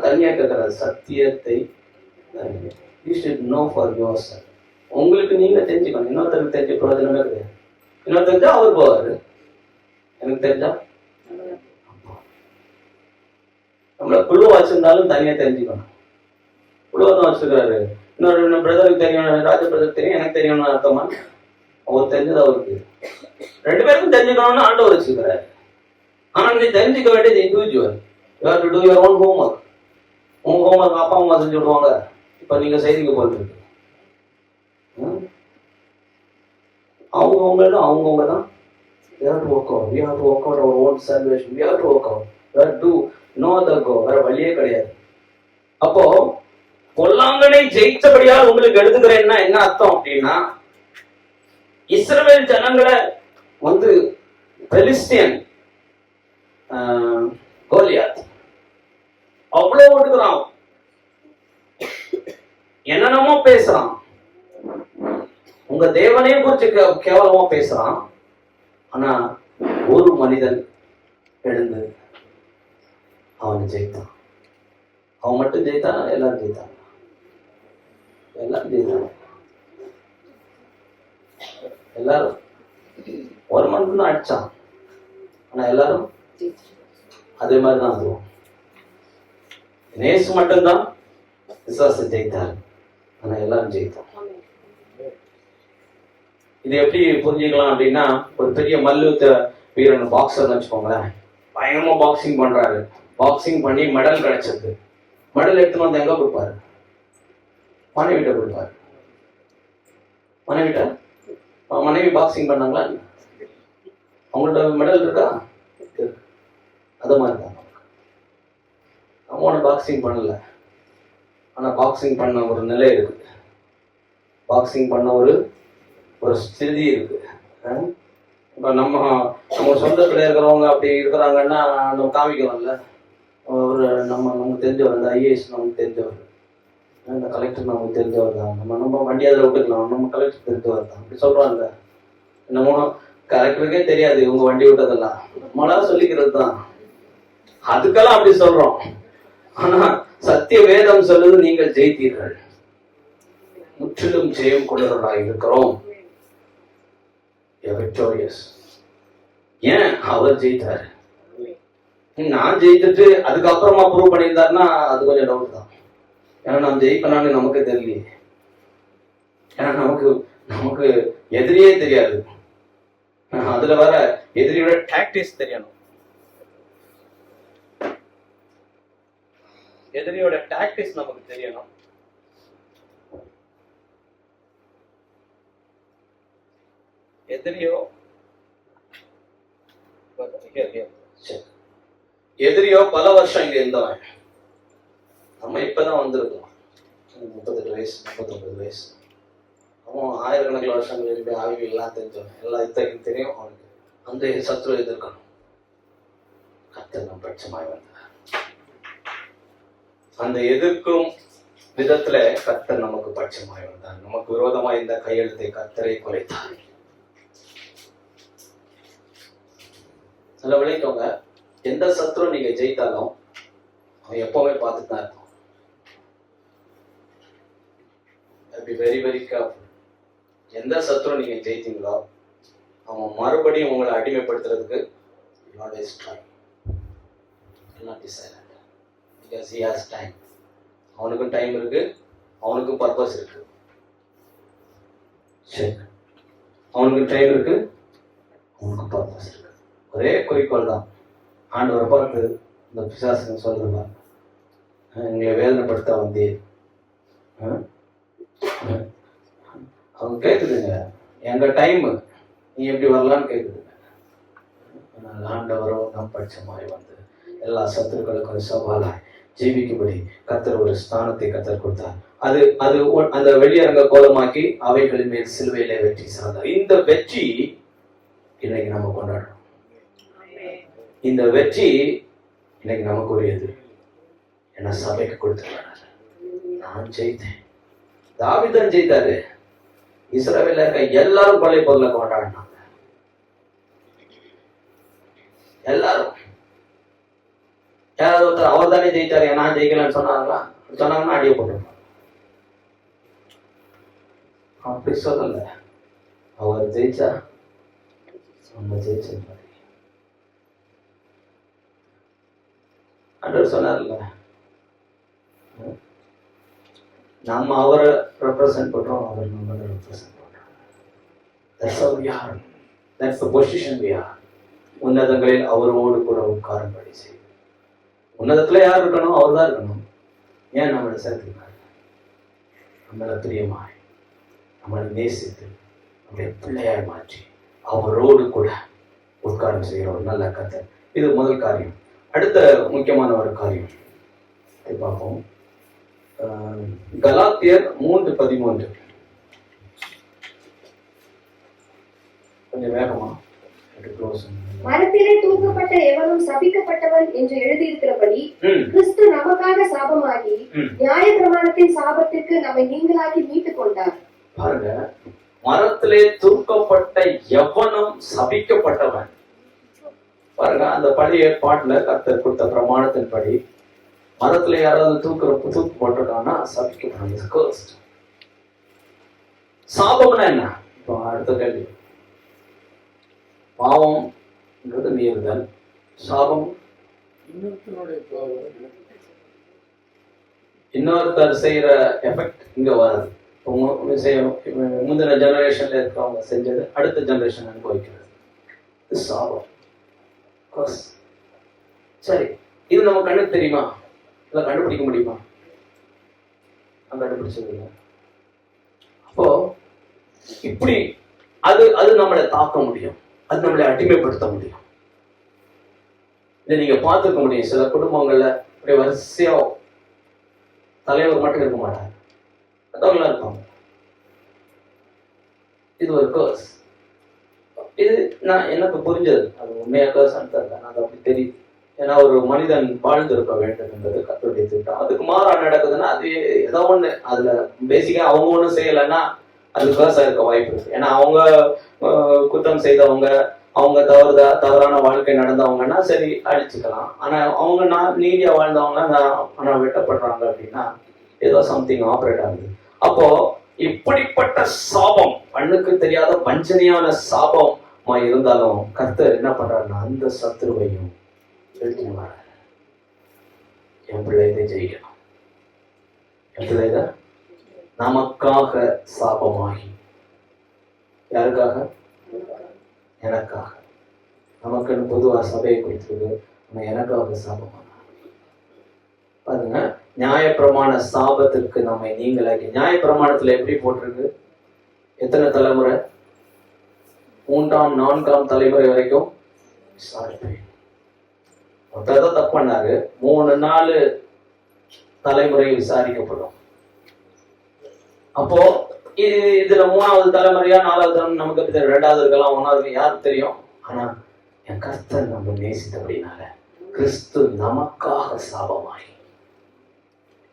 தனியா கேட்கிற சத்தியத்தை you should know for yourself. உங்களுக்கு நீங்க தெரிஞ்சுக்கணும். இன்னொருத்தருக்கு தெரிஞ்ச பிரயோஜனமே கிடையாது. இன்னொரு தெரிஞ்சா அவர் போவாரு, எனக்கு தெரிஞ்சா நம்மள குழு வச்சிருந்தாலும் தனியா தெரிஞ்சுக்கணும். குழுவதான் வச்சிருக்காரு, இன்னொரு பிரதருக்கு தெரியும், ராஜ பிரதர் தெரியும், எனக்கு தெரியும்னு அர்த்தமா? அவர் தெரிஞ்சது அவருக்கு. ரெண்டு பேருக்கும் தெரிஞ்சுக்கணும்னு ஆண்டவர் வச்சிருக்கிறாரு. ஆனா நீ தெரிஞ்சுக்க வேண்டியது individual. You have to to your own homework. உங்க ஹோம்வொர்க் அப்பா அம்மா செஞ்சு விடுவாங்க, இப்ப நீங்க செய்திக்கு போயிருக்கு. அவங்கவுங்க தான் we have to work out. We have to work out our own salvation. We have to work out. We have to know the go. வேற வழியே கிடையாது. அப்போ பொல்லாங்கனை ஜெயித்தபடியால் உங்களுக்கு எழுதுகிறேன்னா என்ன அர்த்தம் அப்படின்னா, இஸ்ரவேல் ஜனங்களை வந்து பெலிஸ்தியன் கோலியாத் அவ்வளவு ஓடுகிறான், என்னென்னமோ பேசுறான், உங்க தேவனையும் குறிச்சு கேவலமா பேசுறான். ஆனா ஒரு மனிதன் எழுந்து அவனை ஜெயித்தான். அவன் மட்டும் ஜெயித்தான், எல்லாரும் ஜெயித்தான். எல்லாரும் ஜெயித்தாங்க. எல்லாரும் ஒரு மனிதன் தான் அடிச்சான், ஆனா எல்லாரும் அதே மாதிரிதான் அதுவும். நேசு மட்டும்தான் விசுவாசம் ஜெயித்தார், ஆனா எல்லாரும் ஜெயித்தோம். இது எப்படி புரிஞ்சுக்கலாம் அப்படின்னா, ஒரு பெரிய மல்யுத்த வீரன் பாக்ஸர்னு வச்சுக்கோங்களேன். பயங்கரமா பாக்ஸிங் பண்றாரு, பாக்ஸிங் பண்ணி மெடல் கிடைச்சது. மெடல் எடுத்துன்னு வந்து எங்க கொடுப்பாரு? மனைவிட்ட கொடுப்பாரு. மனைவி பாக்ஸிங் பண்ணாங்களா? அவங்கள்ட்ட மெடல் இருக்கா? அது மாதிரிதான் அவனோட பாக்ஸிங் பண்ணல, ஆனா பாக்ஸிங் பண்ண ஒரு நிலை இருக்கு, பாக்ஸிங் பண்ண ஒரு ஸ்திதி இருக்கு. இப்போ நம்ம சொந்தத்தில் இருக்கிறவங்க அப்படி இருக்கிறாங்கன்னா நம்ம காமிக்கிறோம்ல. ஒரு நமக்கு தெரிஞ்சவர், இந்த ஐஏஎஸ் நமக்கு தெரிஞ்சவர், இந்த கலெக்டர் நமக்கு தெரிஞ்சவர் தான், நம்ம வண்டி அதில் விட்டுக்கலாம், நம்ம கலெக்டர் தெரிஞ்சவர் தான் அப்படி சொல்கிறாங்க. நம்ம கலெக்டருக்கே தெரியாது இவங்க வண்டி விட்டதெல்லாம், நம்மளா சொல்லிக்கிறது தான். அதுக்கெல்லாம் அப்படி சொல்றோம். ஆனா சத்திய வேதம் சொல்லுது, நீங்கள் ஜெயித்தீர்கள், முற்றிலும் ஜெயம் கொண்டவர்களாக இருக்கிறோம். ஏன் அவர் ஜெயித்தாரு? நான் ஜெயித்துட்டு அதுக்கப்புறமா ப்ரூவ் பண்ணியிருந்தாருன்னா அது கொஞ்சம் டவுட் தான். ஏன்னா நான் ஜெயிப்பனான்னு நமக்கு தெரியலையே. ஏன்னா நமக்கு எதிரியே தெரியாது. அதுல வர எதிரியோட டாக்டிக்ஸ் தெரியணும். எதிரியோட டாக்டிக்ஸ் நமக்கு தெரியணும். எதிரியோ பல வருஷம் இங்க இருந்தவன், நம்ம இப்பதான் வந்திருக்கோம். 38 வயசு 39 வயசு. அவன் ஆயிரக்கணக்கில் வருஷங்கள் இருந்து ஆய்வு எல்லாம் தெரிஞ்சவன், எல்லாம் இத்தகையும் தெரியும் அவனுக்கு. அந்த சத்ரு எதிர்க்கணும். கர்த்தர் நம் பட்சமாய் வந்தார். அந்த எதிர்க்கும் விதத்துல கர்த்தர் நமக்கு பட்சமாய் வந்தார். நமக்கு விரோதமா இந்த கையெழுத்தை கர்த்தரை குறைத்தார். நல்ல விளைக்கோங்க. எந்த சத்ரு நீங்க ஜெயித்தாலும் அவன் எப்பவுமே பார்த்துட்டு தான் இருப்பான். Very very careful. எந்த சத்ரு நீங்க ஜெயித்தீங்களோ அவன் மறுபடியும் உங்களை அடிமைப்படுத்துறதுக்கு அவனுக்கும் டைம் இருக்கு, அவனுக்கும் பர்பஸ் இருக்கு. அவனுக்கும் டைம் இருக்கு, அவனுக்கும் பர்பஸ் இருக்கு. ஒரே குறிக்கோள் தான். ஆண்டவரை பார்த்து இந்த பிசாசுங்க சொல்லுங்க, எங்களை வேதனைப்படுத்த வந்தீர். அவங்க கேட்குதுங்க, எங்க டைம் நீ எப்படி வரலான்னு கேட்குதுங்க. ஆண்டவரோ நம் பட்சமாய் வந்து எல்லா சத்துருக்களுக்கும் சவாலாய் ஜீவிக்கும்படி கர்த்தர் ஒரு ஸ்தானத்தை கர்த்தர் கொடுத்தார். அது அந்த வெளியரங்க கோலமாக்கி அவைகளின் மேல் சிலுவையிலே வெற்றி சார்ந்தார். இந்த வெற்றி இன்னைக்கு நம்ம கொண்டாடுறோம். இந்த வெற்றி இன்னைக்கு நமக்கு உரியது. என்ன சபைக்கு கொடுத்துருக்காரு. நான் ஜெயித்தேன். தாவீதான் ஜெயித்தாரு. இஸ்ரவேல்ல இருக்க எல்லாரும் கொள்ளை பொருளை கொண்டாடினாங்க. எல்லாரும். யாராவது ஒருத்தர் அவர் தானே ஜெயித்தாரு, நான் ஜெயிக்கலன்னு சொன்னாங்கன்னா அடிய போட்டுருப்பாங்க. அப்படி சொல்லல. அவர் ஜெயிச்சா நம்ம ஜெயிச்சிருப்பாரு. ஆண்டவர் சொன்னார்ல, நம்ம அவரை ரெப்ரசன்ட் பண்றோம், அவர் நம்மளை ரெப்ரசன்ட் பண்றோம். That's how we are. That's the position we are. உன்னதங்களில் அவரோடு கூட உட்காரும்படி செய்யும். உன்னதத்துல யார் இருக்கணும்? அவர் தான் இருக்கணும். ஏன் நம்மளை சேர்த்துக்காரு? நம்மளை பிரியமாய், நம்மளை நேசித்து, நம்முடைய பிள்ளையாய் மாற்றி அவரோடு கூட உட்காரம் செய்கிற ஒரு நல்ல கர்த்தர். இது முதல் காரியம். அடுத்த முக்கியமான ஒரு காரியம் பார்ப்போம். கலாத்தியர் 3:13. கொஞ்சம் வேகமா. மரத்திலே தூக்கப்பட்ட எவனும் சபிக்கப்பட்டவன் என்று எழுதியிருக்கிறபடி கிறிஸ்து நமக்காக சாபமாகி நியாயப்பிரமாணத்தின் சாபத்திற்கு நம்மை நீங்களாக்கி மீட்டுக் கொண்டார். பாருங்க, மரத்திலே தூக்கப்பட்ட எவனும் சபிக்கப்பட்டவன். பாருங்க, அந்த பழைய ஏற்பாட்டுல கர்த்தர் கொடுத்த பிரமாணத்தின் படி மரத்துல யாராவது தூக்கு போட்டிருக்காங்கன்னா சபிக்கப்படும். சாபம்னா என்ன? இப்போ அடுத்த கேள்வி. பாவம்ன்றது மீறுதல், சாபம் இன்னொருத்தர் செய்யற எஃபெக்ட் இங்க வராது. முந்தின ஜெனரேஷன்ல இருக்கிறவங்க செஞ்சது அடுத்த ஜெனரேஷன் அனுபவிக்கிறது. இது சாபம். சரி, இது நம்ம கண்ணுக்கு தெரியுமா? இல்லை கண்டுபிடிக்க முடியுமா? நான் கண்டுபிடிச்சது இல்லை. அப்போ இப்படி அது நம்மளை தாக்க முடியும், அது நம்மளை அடிமைப்படுத்த முடியும். இதை நீங்க பார்த்துக்க முடியும். சில குடும்பங்கள்ல அப்படியே வரிசையா தலைவர் மட்டும் இருக்க மாட்டாங்க, மற்றவங்களாம் இருப்பாங்க. இது ஒரு கர்ஸ். இது எனக்கு புரிஞ்சது, அது உண்மையாக தெரியல, அது அப்படி தெரியுது. ஏன்னா ஒரு மனிதன் வாழ்ந்திருக்க வேண்டும் என்பது கர்த்தருடைய திட்டம். அதுக்கு மாறா நடக்குதுன்னா அது ஏதோ ஒண்ணு, அதுல பேசிக்கா அவங்க ஒண்ணும் செய்யலைன்னா அது கேர்ஸா இருக்க வாய்ப்பு இருக்கு. ஏன்னா அவங்க குற்றம் செய்தவங்க, அவங்க தவறான வாழ்க்கை நடந்தவங்கன்னா சரி அழிச்சுக்கலாம். ஆனா அவங்க நீதியா வாழ்ந்தவங்க ஆனா வெட்டப்படுறாங்க அப்படின்னா ஏதோ சம்திங் ஆப்ரேட் ஆகுது. அப்போ இப்படிப்பட்ட சாபம், கண்ணுக்கு தெரியாத வஞ்சனையான சாபமா இருந்தாலும் கர்த்தர் என்ன பண்றாருன்னா அந்த சத்துருவையும் எழுத்துவார். என் பிள்ளைதை ஜெயிக்கணும், என் பிள்ளைத நமக்காக சாபமாகி, யாருக்காக? எனக்காக. நமக்குன்னு பொதுவா சபையை கொடுத்துருக்கு, நம்ம எனக்காக சாபமான பாருங்க. நியாயப்பிரமாண சாபத்திற்கு நம்மை நீங்களாக்கி. நியாயப்பிரமாணத்துல எப்படி போட்டிருக்கு? எத்தனை தலைமுறை? 3ஆம் 4ஆம் தலைமுறை வரைக்கும் விசாரிப்பேன். ஒருத்தர் தப்பு பண்ணாரு, 3-4 தலைமுறை விசாரிக்கப்படும். அப்போ இதுல 3ஆவது தலைமுறையா 4ஆவது தலைமுறை நமக்கு தெரியும், 2வது இருக்கலாம், 1வது யாருக்கு தெரியும். ஆனா என் கர்த்தர் நம்ம நேசித்தபடினால கிறிஸ்து நமக்காக சாபமாகி,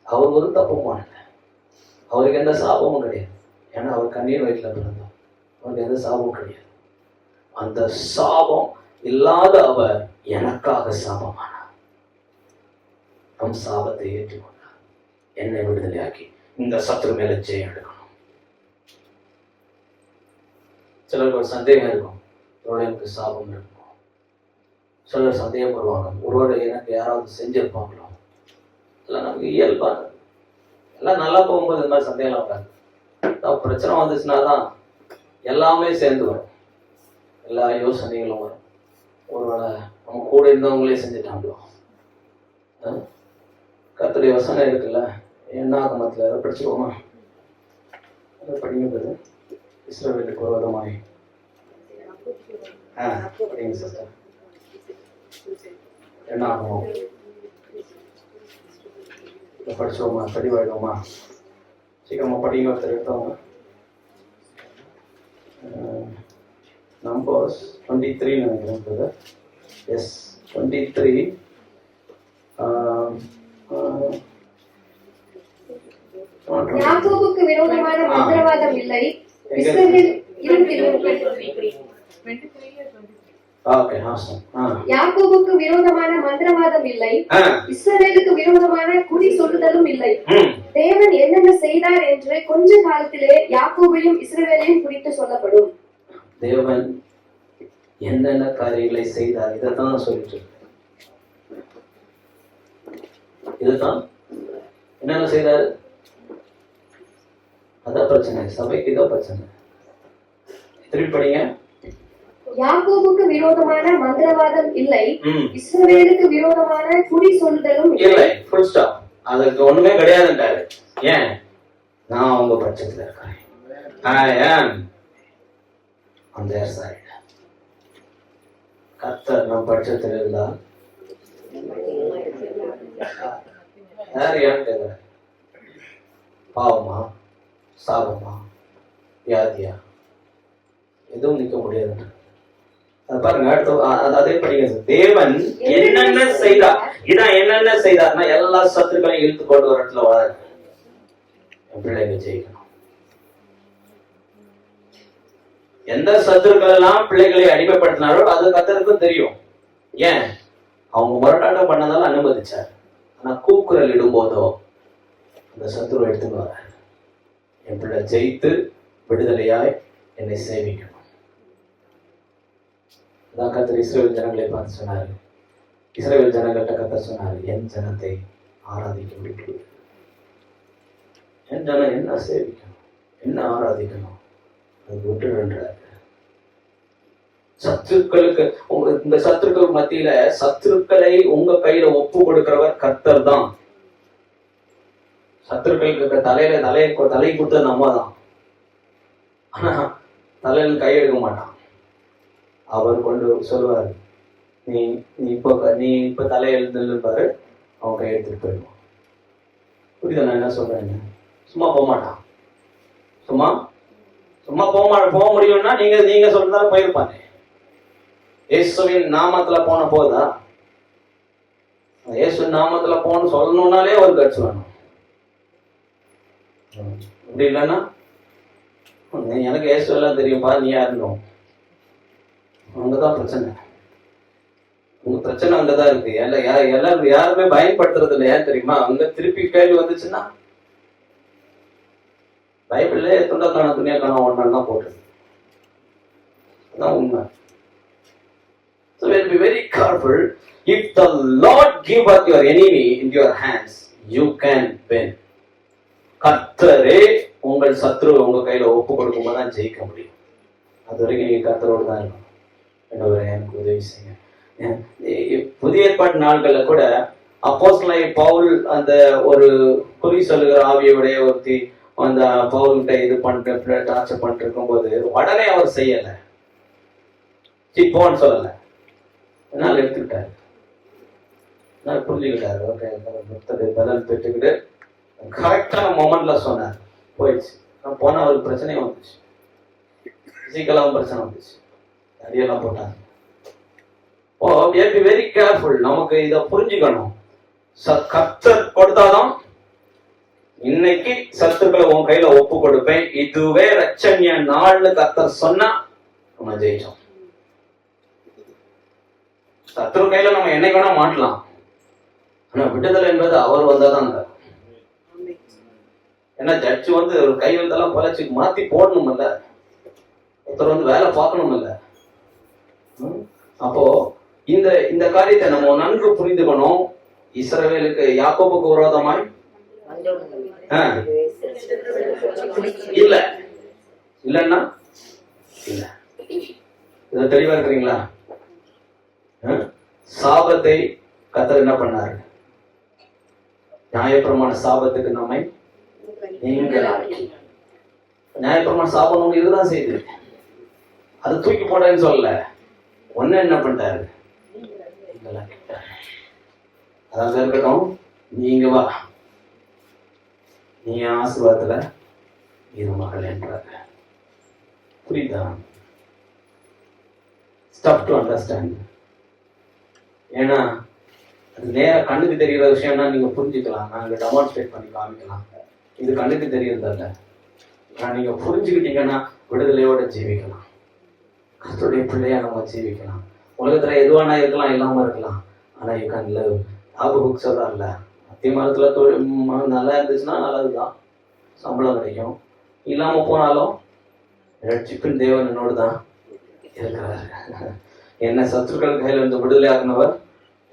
அவர் ஒரு தப்பு பண்ணல, அவருக்கு எந்த சாபமும் கிடையாது. ஏன்னா அவர் கண்ணீர் வயிற்றுல பிறந்தார், அவருக்கு எந்த சாபமும் கிடையாது. அந்த சாபம் இல்லாத அவர் எனக்காக சாபமானார். நம் சாபத்தை ஏற்றுக்கொண்டார், என்னை விடுதலையாக்கி இந்த சத்துரு மேல ஜெயம் எடுக்கணும். சிலருக்கு ஒரு சந்தேகம் இருக்கும், ஒருவேளை எனக்கு சாபம் இருக்கும். சிலர் சந்தேகம் வருவாங்க, ஒருவேளை எனக்கு யாராவது செஞ்சிருப்பாங்களோ. எல்லாம் நமக்கு இயல்பானது. எல்லாம் நல்லா போகும்போது இந்த மாதிரி சந்தேகம் வராது. பிரச்சனை வந்துச்சுன்னா தான் எல்லாமே சேர்ந்து வரும், எல்லா யோசனைகளும் வரும். ஒருவேளை நம்ம கூட இருந்தவங்களே செஞ்சுட்டாங்களோ. கர்த்தருடைய வசனம் இருக்குல்ல, என்னாகமத்துல அதை படிச்சுக்கோமா, அதை படிக்கிறது. இஸ்ரவேலுக்கு விரோதமாய் படிங்க சிஸ்டர். என்ன ஆகும்? படிச்சோமா, தெளிவாயிடுவோமா? சீக்கிரமா படிங்க. ஒருத்தர் எடுத்தவங்க நம்பர்ஸ் 23 நினைக்கிறேன். எஸ் 23. யாக்கோபுக்கு விரோதமான மந்திரவாதம் இல்லை, யாக்கோபுக்கு விரோதமான மந்திரவாதம் இல்லை, இஸ்ரவேலுக்கு விரோதமான குறி சொல்லுதலும் இல்லை. தேவன் என்னென்ன செய்தார் என்று கொஞ்ச காலத்திலே யாக்கோபையும் இஸ்ரவேலையும் குறித்து சொல்லப்படும். தேவன் என்னென்ன காரியங்களை செய்தார், இதைத்தான் சொல்லிட்டு, இதுதான் என்னென்ன செய்தார். அதான் பிரச்சனை, சபைக்கு இதான் பிரச்சனை. திருப்பி படிங்க. யாக்கோபுக்கு விரோதமான மந்திரவாதம் இல்லை, இஸ்ரவேலுக்கு விரோதமான குறி சொல்லுதலும் இல்லை. Full stop. அதுக்கு ஒண்ணுமே கிடையாதுன்றாரு. ஏன்? நான் உங்க பட்சத்துல இருக்கிறேன். I am on their side. கர்த்தர் நம் பட்சத்தில் இருந்தால் யார் கேட்கிற? பாவமா, சாபமா, வியாதியா, எதுவும் நிற்க முடியாது. பாருங்க, அதே படிங்க. தேவன் என்னென்ன செய்தார், இதான் என்னென்ன செய்தார்னா எல்லா சத்துருக்களையும் இழுத்து கொண்டு ஒரு இடத்துல வர பிள்ளைங்க ஜெயிக்கணும். எந்த சத்துருக்கள் எல்லாம் பிள்ளைகளை அடிமைப்படுத்தினாரோ அது கர்த்தருக்கும் தெரியும். ஏன்? அவங்க முரட்டாட்டம் பண்ணதால அனுமதிச்சார். ஆனா கூக்குரல் இடும்போதோ அந்த சத்துரு எடுத்துன்னு வர, என் பிள்ளை ஜெயித்து விடுதலையாய் என்னை சேவிக்கணும். அதான் கர்த்தர் இஸ்ரவேல் ஜனங்களை பார்த்து சொன்னாரு. இஸ்ரவேல் ஜனங்கள்கிட்ட கர்த்தர் சொன்னாரு, என் ஜனத்தை ஆராதிக்க விட்டு, என் ஜனம் என்ன சேவிக்கணும், என்ன ஆராதிக்கணும், அது விட்டுடுன்றாரு. சத்துருக்களுக்கு, இந்த சத்துருக்கள் மத்தியில சத்துருக்களை உங்க கையில ஒப்பு கொடுக்கிறவர் கர்த்தர் தான். சத்துருக்களுக்கு தலையை கொடுத்தது நம்ம தான். ஆனா தலையில கை எடுக்க மாட்டான். அவர் கொண்டு சொல்லுவாரு, நீ இப்ப தலையெழுந்து பாரு, அவன் கை எடுத்துட்டு போயிடுவான். புரியுதா நான் என்ன சொல்றேன்? சும்மா போக மாட்டான். சும்மா போக முடியும்னா நீங்க சொல்றதால போயிருப்பாங்க. இயேசுவின் நாமத்துல போன போதா? இயேசு நாமத்துல போன்னு சொல்லணும்னாலே ஒரு கட்சி வேணும். அப்படி இல்லைன்னா எனக்கு இயேசு எல்லாம் தெரியும்பா, நீ யாருன்னு அங்கதான் பிரச்சனை. உங்க பிரச்சனை அங்கதான் இருக்கு. எல்லாரும் யாருமே பயன்படுத்துறது இல்லை. ஏன் தெரியுமா? அங்க திருப்பி கேள்வி வந்துச்சுன்னா பைபிள்ல துண்டக்கான துணியாக்கான ஒன்னா போட்டுது. அதான் உண்மை. So we'll be very careful. If the Lord give up your enemy in your hands, you can win. கர்த்தரே உங்கள் சத்ரு உங்க கையில ஒப்பு கொடுக்கும் போது தான் ஜெயிக்க முடியும். அது வரைக்கும் நீங்க கர்த்தரோடு தான் இருக்கணும். எனக்கு உதவி செய்யுங்க. புதிய ஏற்பாட்டு நாட்கள்ல கூட அப்போஸ்தலனாகிய பவுல் அந்த ஒரு குறி சொல்லுகிற ஆவியோடைய ஒருத்தி அந்த பவுல்கிட்ட இது பண்ணிட்டு டார்ச்சர் பண்ணிட்டு இருக்கும் போது உடனே அவர் செய்யல, சிப்போன்னு சொல்லல, என்னால் எடுத்துக்கிட்டாரு, புரிஞ்சுக்கிட்டாரு. ஓகே, பதில் பெற்றுக்கிட்டு கரெக்டான மொமெண்ட்ல சொன்னார். போயிடுச்சு. போனா அவருக்கு பிரச்சனையும் வந்துச்சு, பிசிக்கலாவும் பிரச்சனை வந்துச்சு, அடியெல்லாம் போட்டாங்க. ஓ, we have to be very careful. நமக்கு இதை புரிஞ்சுக்கணும். கர்த்தர் கொடுத்தாதான் இன்னைக்கு சத்துக்களை உன் கையில ஒப்பு கொடுப்பேன், இதுவே ரட்சணிய நாள்னு கர்த்தர் சொன்னா நம்ம ஜெயிச்சோம். சத்துரு கையில நம்ம என்னைக்கு வேணா மாட்டலாம், ஆனா விடுதலை என்பது அவர் வந்தாதான் நடக்கும். ஏன்னா ஜட்ஜு ஒரு கை வந்தெல்லாம் பழச்சு மாத்தி போடணும் இல்ல, ஒருத்தர் வேலை பார்க்கணும் இல்ல. அப்போ இந்த காரியத்தை நம்ம நன்கு புரிந்துக்கணும். இஸ்ரவேலுக்கு யாக்கோபுக்கு விரோதமாய் இல்ல இல்லன்னா இல்ல, இத தெளிவா இருக்கிறீங்களா? சாபத்தை கர்த்தர் என்ன பண்ணாரு? நியாயப்பிரமாண சாபத்துக்கு நம்மை நீங்களாக்கி. நியாயப்பிரமாண சாபம் உங்களுக்கு இதுதான் செய்யுது, அது தூக்கி போடன்னு சொல்லல, ஒன்னு என்ன பண்ணிட்டாரு? அதாவது இருக்கட்டும், நீங்க வா, நீ ஆசீர்வாதத்துல இரு மகள் என்றாங்க. புரியுதா? Stuff to understand. ஏன்னா அது நேர கண்ணுக்கு தெரிகிற விஷயம்னா நீங்க புரிஞ்சுக்கலாம், நாங்க டெமான்ஸ்ட்ரேட் பண்ணி காமிக்கலாம். இது கண்ணுக்கு தெரியறதில்ல, நீங்க புரிஞ்சுக்கிட்டீங்கன்னா விடுதலையோட ஜீவிக்கலாம், கர்த்தருடைய பிள்ளையா நம்ம ஜீவிக்கலாம். உலகத்துல எதுவானா இருக்கலாம், இல்லாம இருக்கலாம், ஆனா யூ கேன் லிவ். ஆபுக் சொல்றாருல, அத்தி மரத்துல நல்லா இருந்துச்சுன்னா நல்லதுதான், சம்பளம் கிடைக்கும். இல்லாம போனாலும் ரட்சிப்பின் தேவன் என்னோடு தான் இருக்கிறார். என்ன சத்துருக்கள் கையில இருந்து விடுதலை ஆகினவர்.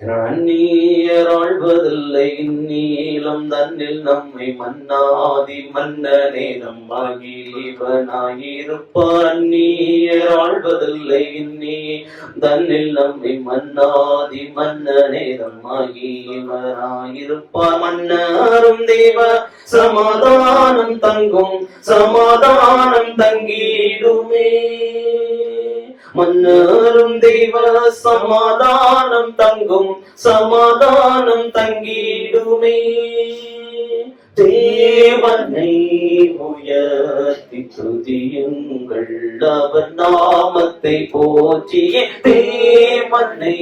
என்னோட அந்நியர் ஆழ்வதில்லை, இந்நீளம் தன்னில் நம்மை மன்னாதி மன்னனே நம்மாகிவனாயிருப்பார். அந்நியர் ஆழ்வதில்லை, இந்நீ தன்னில் நம்மை மன்னாதி மன்னனே நம்மாகிவனாயிருப்பார். மன்னரும் தேவ சமாதானம் தங்கும், சமாதானம் தங்கிடுமே. மன்னரும் தெய்வ சமாதானம் தங்கும், சமாதானம் தங்கிடுமே. தேவனை உயர்த்தி துதியுங்கள், அவர் நாமத்தை போற்றிய தேவனை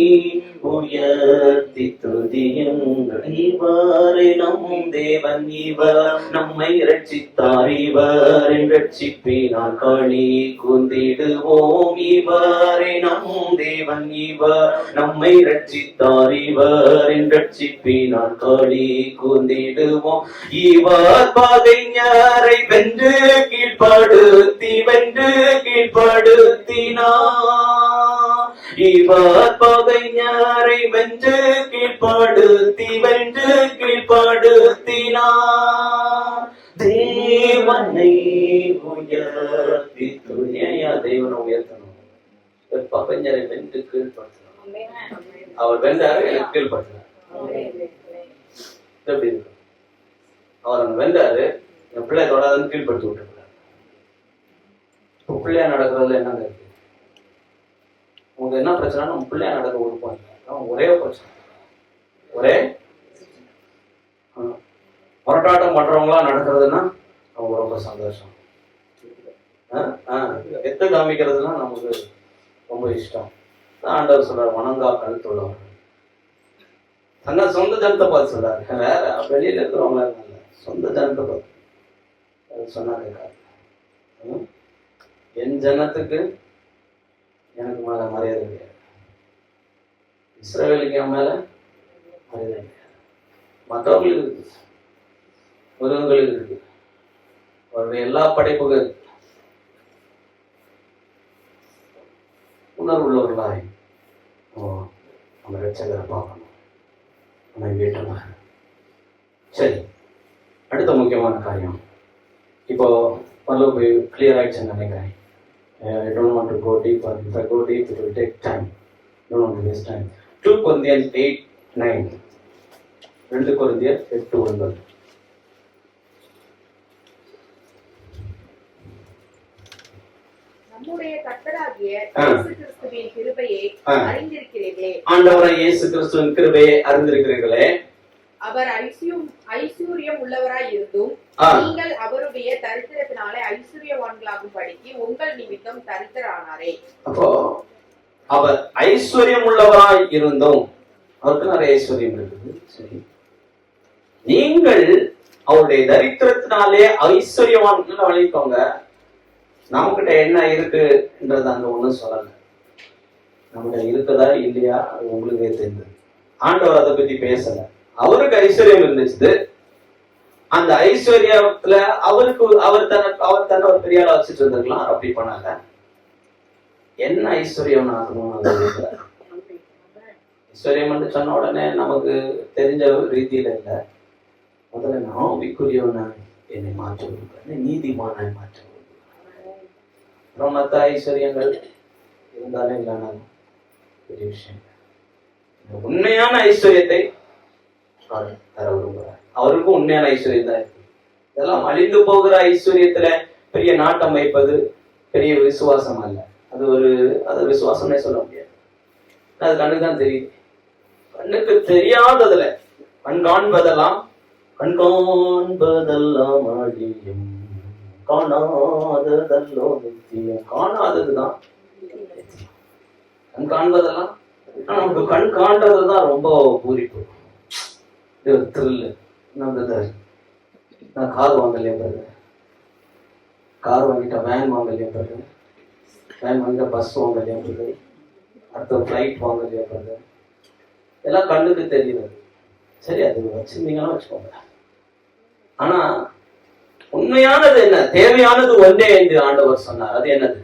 உயர்த்தி துதியுங்கள். இவரை நம் தேவன், இவர் நம்மை ரட்சித்தார், இவரின் ரட்சிப்பினால் களி கூர்ந்திடுவோம். இவரை நம் தேவன், இவர் நம்மை ரட்சித்தார், இவரின் ரட்சிப்பினால் களி கூர்ந்திடுவோம். இவர் பகைஞரை வென்று கீழ்ப்படுத்தினார். இவர் பகைஞரை வென்று கீழ்ப்படுத்தினார். தேவனை உயர்த்தி துணியா, தேவனை உயர்த்தணும். பகைஞரை வென்று கீழ்ப்படுத்தணும். அவர் வென்றாரு, எனக்கு கீழ்படுத்தினார். எப்படி இருக்கு? அவர் வென்றாரு, என் பிள்ளை தொடாதுன்னு கீழ்படுத்தி விட்டுருக்காரு. இப்போ பிள்ளையா நடக்கிறதுல என்னங்க இருக்கு? உங்களுக்கு என்ன பிரச்சனை? நம்ம பிள்ளையா நடக்க கொடுப்போம். ஒரே பிரச்சனை, ஒரே போராட்டம் பண்றவங்களா நடக்கிறதுனா நமக்கு ரொம்ப சந்தோஷம். எத்து காமிக்கிறதுனா நமக்கு ரொம்ப இஷ்டம். ஆண்டவர் சொல்றாரு, வணங்கா கழுத்துள்ளவர்கள். தன்னை சொந்த ஜனத்தை பார்த்து சொல்றாரு, வேற வெளியில இருக்கிறவங்கள இல்ல, சொந்த ஜனத்தை பார்த்து சொன்னாரு. என் ஜனத்துக்கு எனக்கு மேல மரியாதை கிடையாது, இஸ்ரவேலுக்கு என் மேல மரியாதை கிடையாது. மற்றவங்களுக்கு இருக்கு, மிருகங்களுக்கு இருக்கு, அவருடைய எல்லா படைப்புகள் உணர்வுள்ளவர்களாய் நம்ம ரட்சகரை பார்க்கணும், நம்ம வீட்டமாக. சரி, அடுத்த முக்கியமான காரியம் இப்போ ஓரளவுக்கு கிளியர் ஆயிடுச்சுன்னு நினைக்கிறேன். I don't want to go deeper. If I go deep, it will take time. I don't want to waste time. 2 Corinthians 8:9. 2 Corinthians 8:9. நம்முடைய கர்த்தராகிய இயேசு கிறிஸ்துவின் கிருபையை அறிந்திருக்கிறீர்களே. ஆண்டவராகிய இயேசு கிறிஸ்துவின் கிருபையை அறிந்திருக்கிறீர்களே. அவர் ஐஸ்வர்யம் உள்ளவராய் இருந்தும் நீங்கள் அவருடைய தரித்திரத்தினாலே ஐஸ்வர்யவான்களாகும்படிக்கு உங்கள் நிமித்தம் தரித்திரரானாரே. அப்போ அவர் ஐஸ்வர்யம் உள்ளவராய் இருந்தும், அவருக்கு நிறைய ஐஸ்வர்யம் இருக்குது. சரி, நீங்கள் அவருடைய தரித்திரத்தினாலே ஐஸ்வர்யவான்கள் வழிக்கோங்க. நம்மகிட்ட என்ன இருக்குன்றது அங்க ஒண்ணும் சொல்லல. நம்மகிட்ட இருக்குதா இல்லையா அது உங்களுக்கே தெரிஞ்சது. ஆண்டவர் அதை பத்தி பேசல. அவருக்கு ஐஸ்வர்யம் இருந்துச்சு. அந்த ஐஸ்வர்யத்துல அவர் தன்னை ஒரு பெரிய ஆளா வச்சுட்டு இருந்திருக்கலாம். அப்படி பண்ணாங்க. என்ன ஐஸ்வர்யம் ஆகணும்னு ஐஸ்வர்யம் சொன்ன உடனே நமக்கு தெரிஞ்ச ரீதியில இல்ல. முதல்ல நான் ஆவிக்குரியவனா என்னை மாற்ற விடுறேன், நீதிமான மாற்ற விடுறேன். அப்புறம் மற்ற ஐஸ்வர்யங்கள் இருந்தாலும் இல்லைனாலும் பெரிய விஷயம். உண்மையான ஐஸ்வர்யத்தை தர விரும்புகிறார். அவருக்கும் உண்மையான ஐஸ்வர்யம் தான் இருக்கு. இதெல்லாம் அழிந்து போகிற ஐஸ்வர்யத்துல பெரிய நாட்டம் வைப்பது பெரிய விசுவாசம் அல்ல. அது விசுவாசமே சொல்ல முடியாது. அது கண்ணுக்கு தான் தெரியுது. கண்ணுக்கு தெரியாததுல கண் காண்பதெல்லாம் அழியும், காணாததல்லோ நித்தியம். காணாததுதான் கண் காண்பதெல்லாம். நமக்கு கண் காண்றதுதான் ரொம்ப பூரிப்பு, த்ரில்லு. நான் கார் வாங்கலையே பாருங்க, கார் வாங்கிட்டா வேன் வாங்கலையே பாருங்க, வேன் வாங்கிட்டா பஸ் வாங்கலையே பாருங்க, அடுத்த ஃப்ளைட் வாங்கலையே பாருங்க. எல்லாம் கண்ணுக்கு தெரியுது. சரி, அது வச்சிருந்தீங்கன்னா வச்சுக்கோங்க. ஆனா உண்மையானது என்ன? தேவையானது ஒன்றே என்று ஆண்டவர் சொன்னார். அது என்னது?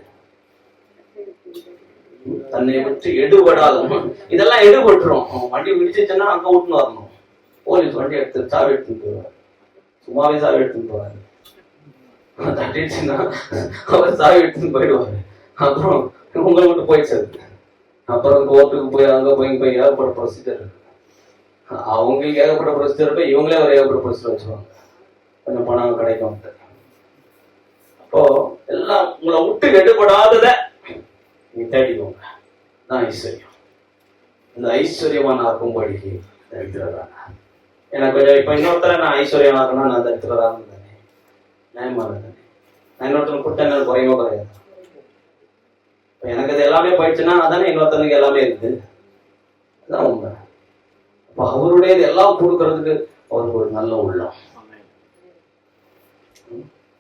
தன்னை விட்டு எடுபடாத. இதெல்லாம் எடுபட்டுரும். வண்டி விடிச்சுன்னா அங்க விட்டுன்னு வரணும். போலீஸ் வண்டி எடுத்து சாவி எடுத்துட்டு போவார். சும்மாவே சாவி எடுத்துட்டு போவாரு. தட்டிடுச்சுன்னா அவர் சாவி எடுத்துட்டு போயிடுவாரு. அப்புறம் உங்களை விட்டு போயிடுச்சு. அப்புறம் கோர்ட்டுக்கு போய் அங்க போய் ஏகப்பட்ட ப்ரொசீஜர் இருக்கு. அவங்களுக்கு ஏகப்பட்ட ப்ரொசீஜர் போய் இவங்களே ஒரு ஏகப்பட்ட ப்ரொசீஜர் வச்சுருவாங்க. கொஞ்சம் பணம் கிடைக்கும். அப்போ எல்லாம் உங்களை விட்டு எடுபடாதத நீ தேடிக்கோங்க. தான் ஐஸ்வர்யம். இந்த ஐஸ்வர்யமான ஆக்கும்படிக்கு தரித்திரரான எனக்கு கொஞ்சம் இப்ப இன்னொருத்தர நான் ஐஸ்வர்யம் ஆக்கணும், நான் தரித்திரராக தானே, நியாயமாக தானே. நான் இன்னொருத்தனை கொடுத்தா என்ன குறையவோ குறையாது. இப்போ எனக்கு அது எல்லாமே போயிடுச்சுன்னா அதானே இன்னொருத்தனுக்கு எல்லாமே இருக்குது. அதுதான் உண்மை. அப்போ அவருடையது எல்லாம் கொடுக்கறதுக்கு அவருக்கு ஒரு நல்ல உள்ளம்.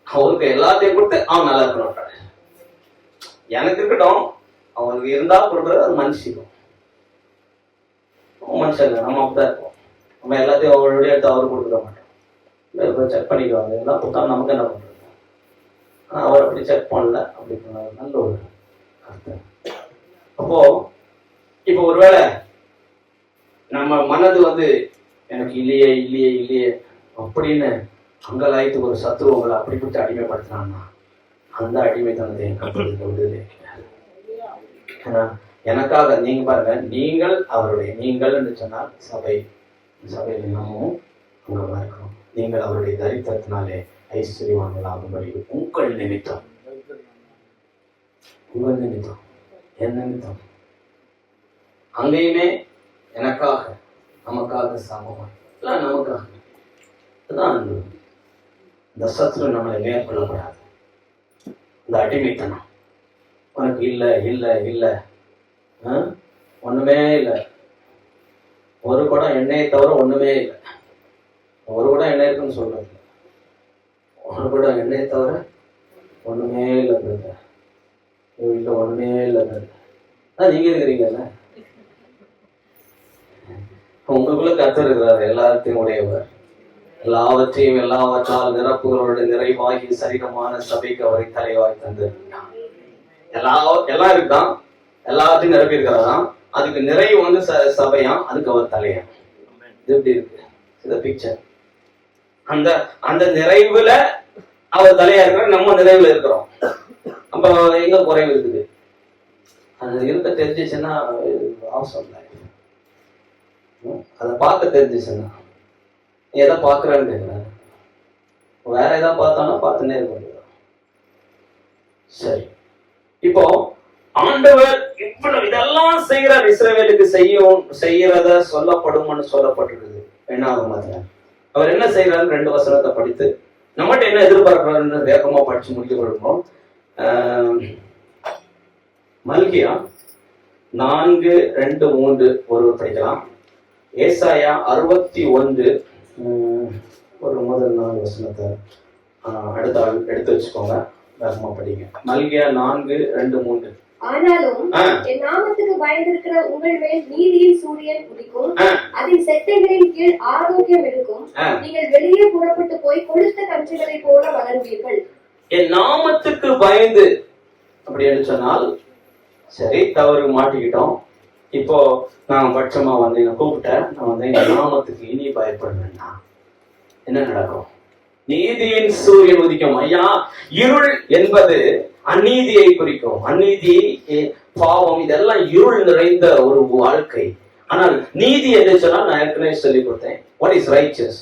அவருக்கு எல்லாத்தையும் கொடுத்து அவன் நல்லா இருக்கணும். எனக்கு இருக்கட்டும், அவனுக்கு இருந்தா கொடுக்குறது அது மனுஷிக்கும். மனுஷன் இல்லை, நம்ம அப்படிதான் இருக்கோம். நம்ம எல்லாத்தையும் அவருடைய எடுத்து அவரு கொடுக்க மாட்டோம். செக் பண்ணிக்குவாங்க. எல்லாம் கொடுத்தா நமக்கு என்ன பண்றது? அவர் அப்படி செக் பண்ணல. அப்படி நல்ல ஒரு அர்த்தம். அப்போ இப்போ ஒருவேளை நம்ம மனது எனக்கு இல்லையே இல்லையே இல்லையே அப்படின்னு அங்கலாய்த்து ஒரு சத்துரு உங்களை அப்படிப்பட்டு அடிமைப்படுத்தினான்னா அந்த அடிமைத்தனத்தை விடுதலை. எனக்காக நீங்க பாருங்க, நீங்கள் அவருடைய, நீங்கள் என்று சொன்னால் சபையில் நாமும் அங்கதான் இருக்கிறோம். நீங்கள் அவருடைய தரித்திரத்தினாலே ஐஸ்வர்யவான்கள் ஆகும்படி உங்கள் நிமித்தம் என் நிமித்தம் அங்கேயுமே எனக்காக நமக்காக சமமாக எல்லாம் நமக்காக. அதுதான் இந்த சத்துரு நம்மளை மேற்கொள்ளப்படாது. இந்த அடிமைத்தனம் உனக்கு இல்லை இல்லை இல்லை ஒண்ணுமே இல்லை. ஒரு குடம் எண்ணெயை தவிர ஒண்ணுமே இல்லை. ஒரு குடம் எண்ணெய் இருக்குன்னு சொல்றது, ஒரு குடம் எண்ணெயை தவிர ஒண்ணுமே இல்லை பிரதர். வீட்டுல ஒண்ணுமே இல்லை பிரதர். நீங்க இருக்கிறீங்கல்ல, உங்களுக்குள்ள கர்த்தர் இருக்கிறார், எல்லாத்தையும் உடையவர், எல்லாவற்றையும் எல்லாவற்றால் நிரப்புகளோடு நிறைவாகி சரீரமான சபைக்கு அவரை தலைவாய் தந்திருக்கிறார். எல்லாம் இருக்குதான், எல்லாத்தையும் நிரப்பி இருக்கிறாராம். அதுக்கு நிறைவு வந்து சபையாம், அதுக்கு அவர் தலையா. இது எப்படி இருக்கு இந்த பிக்சர்? அந்த அந்த நிறைவுல அவர் தலையா இருக்கிறார், நம்ம நிறைவுல இருக்கிறோம். அப்ப எங்க குறைவு இருக்குது? அது இருக்க தெரிஞ்சிச்சுன்னா அவசரம் இல்லை. அதை பார்க்க தெரிஞ்சிச்சுன்னா நீ எதை பார்க்கறான்னு கேட்கிறாரு. வேற எதாவது பார்த்தாலும் பார்த்துன்னே இருக்க முடியாது. சரி, இப்போ ஆண்டவர் இவ்வளவு இதெல்லாம் செய்கிறார், இஸ்ரவேலுக்கு செய்யறத சொல்லப்படும்னு சொல்லப்பட்டிருக்குது. என்னாகும் அவர் என்ன செய்யறாரு? 2 வசனத்தை படித்து நம்மகிட்ட என்ன எதிர்பார்க்கிறாருன்னு வேகமா படிச்சு முடிக்க கொடுப்போம். மல்கியா 4:2-3 ஒருவர் படிக்கலாம். ஏசாயா 61 ஒரு முதல் 4 வசனத்தை அடுத்த ஆள் எடுத்து வச்சுக்கோங்க, வேகமா படிங்க. மல்கியா 4:2-3. ஆனாலும் என் நாமத்துக்கு பயந்திருக்கிற உங்கள் மேல் நீதியின் சூரியன் உதிக்கும், அதன் செட்டைகளின் கீழ் ஆரோக்கியம் இருக்கும். நீங்கள் வெளியே புறப்பட்டு போய் கொழுத்த கன்றுகளை போல வளர்வீர்கள். என் நாமத்துக்கு பயந்து அப்படின்னு சொன்னால், சரி தவறு மாட்டிக்கிட்டோம். இப்போ நான் பட்சமா வந்து என்ன கூப்பிட்டேன், நான் வந்து என் நாமத்துக்கு இனி பயப்படுவேன்னா என்ன நடக்கும்? நீதியின் சூரியன் உதிக்கும். ஐயா, இருள் என்பது அநீதியை குறிக்கும். அநீதி, பாவம், இதெல்லாம் இருள் நிறைந்த ஒரு வாழ்க்கை. ஆனால் நீதி என்று சொன்னால் நான் ஏற்கனவே சொல்லி கொடுத்தேன். What is righteous?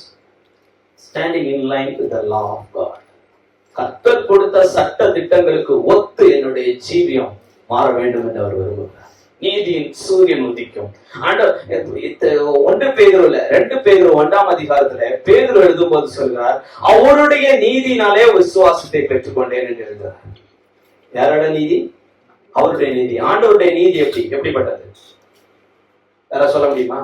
Standing in line with the law of God. கர்த்தர் கொடுத்த சட்ட திட்டங்களுக்கு ஒத்து என்னுடைய ஜீவியம் மாற வேண்டும் என்று அவர் விரும்புகிறார். நீதியின் சூரியன் உதிக்கும். 1 பேதுருல 2 பேதுரு 1ஆம் அதிகாரத்துல பேதுரு எழுதும் போது சொல்கிறார், அவருடைய நீதினாலே விசுவாசத்தை பெற்றுக்கொண்டேன் என்று எழுதுகிறார். யாரோட நீதி? அவருடைய நீதி. ஆண்டவருடைய நீதி எப்படிப்பட்டது? யாரா சொல்ல முடியுமா?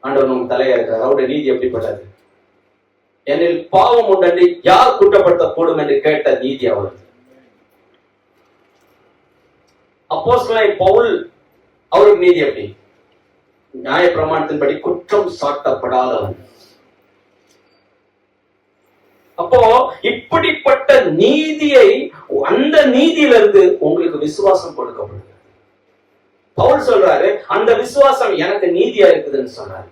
ஆண்டவர் நம்ம தலையா இருக்கார், அவருடைய நீதி எப்படிப்பட்டது? என்னில் பாவம் உண்டென்று யார் குற்றப்படுத்தக்கூடும் என்று கேட்ட நீதி அவரது. அப்போஸ்தலனாகிய பவுல், அவருக்கு நீதி எப்படி? நியாய பிரமாணத்தின்படி குற்றம் சாட்டப்படாதவன். அப்போ இப்படிப்பட்ட நீதியை, அந்த நீதியிலிருந்து உங்களுக்கு விசுவாசம் கொடுக்கப்படுது. பவுல் சொல்றாரு, அந்த விசுவாசம் எனக்கு நீதியா இருக்குதுன்னு சொல்றாரு.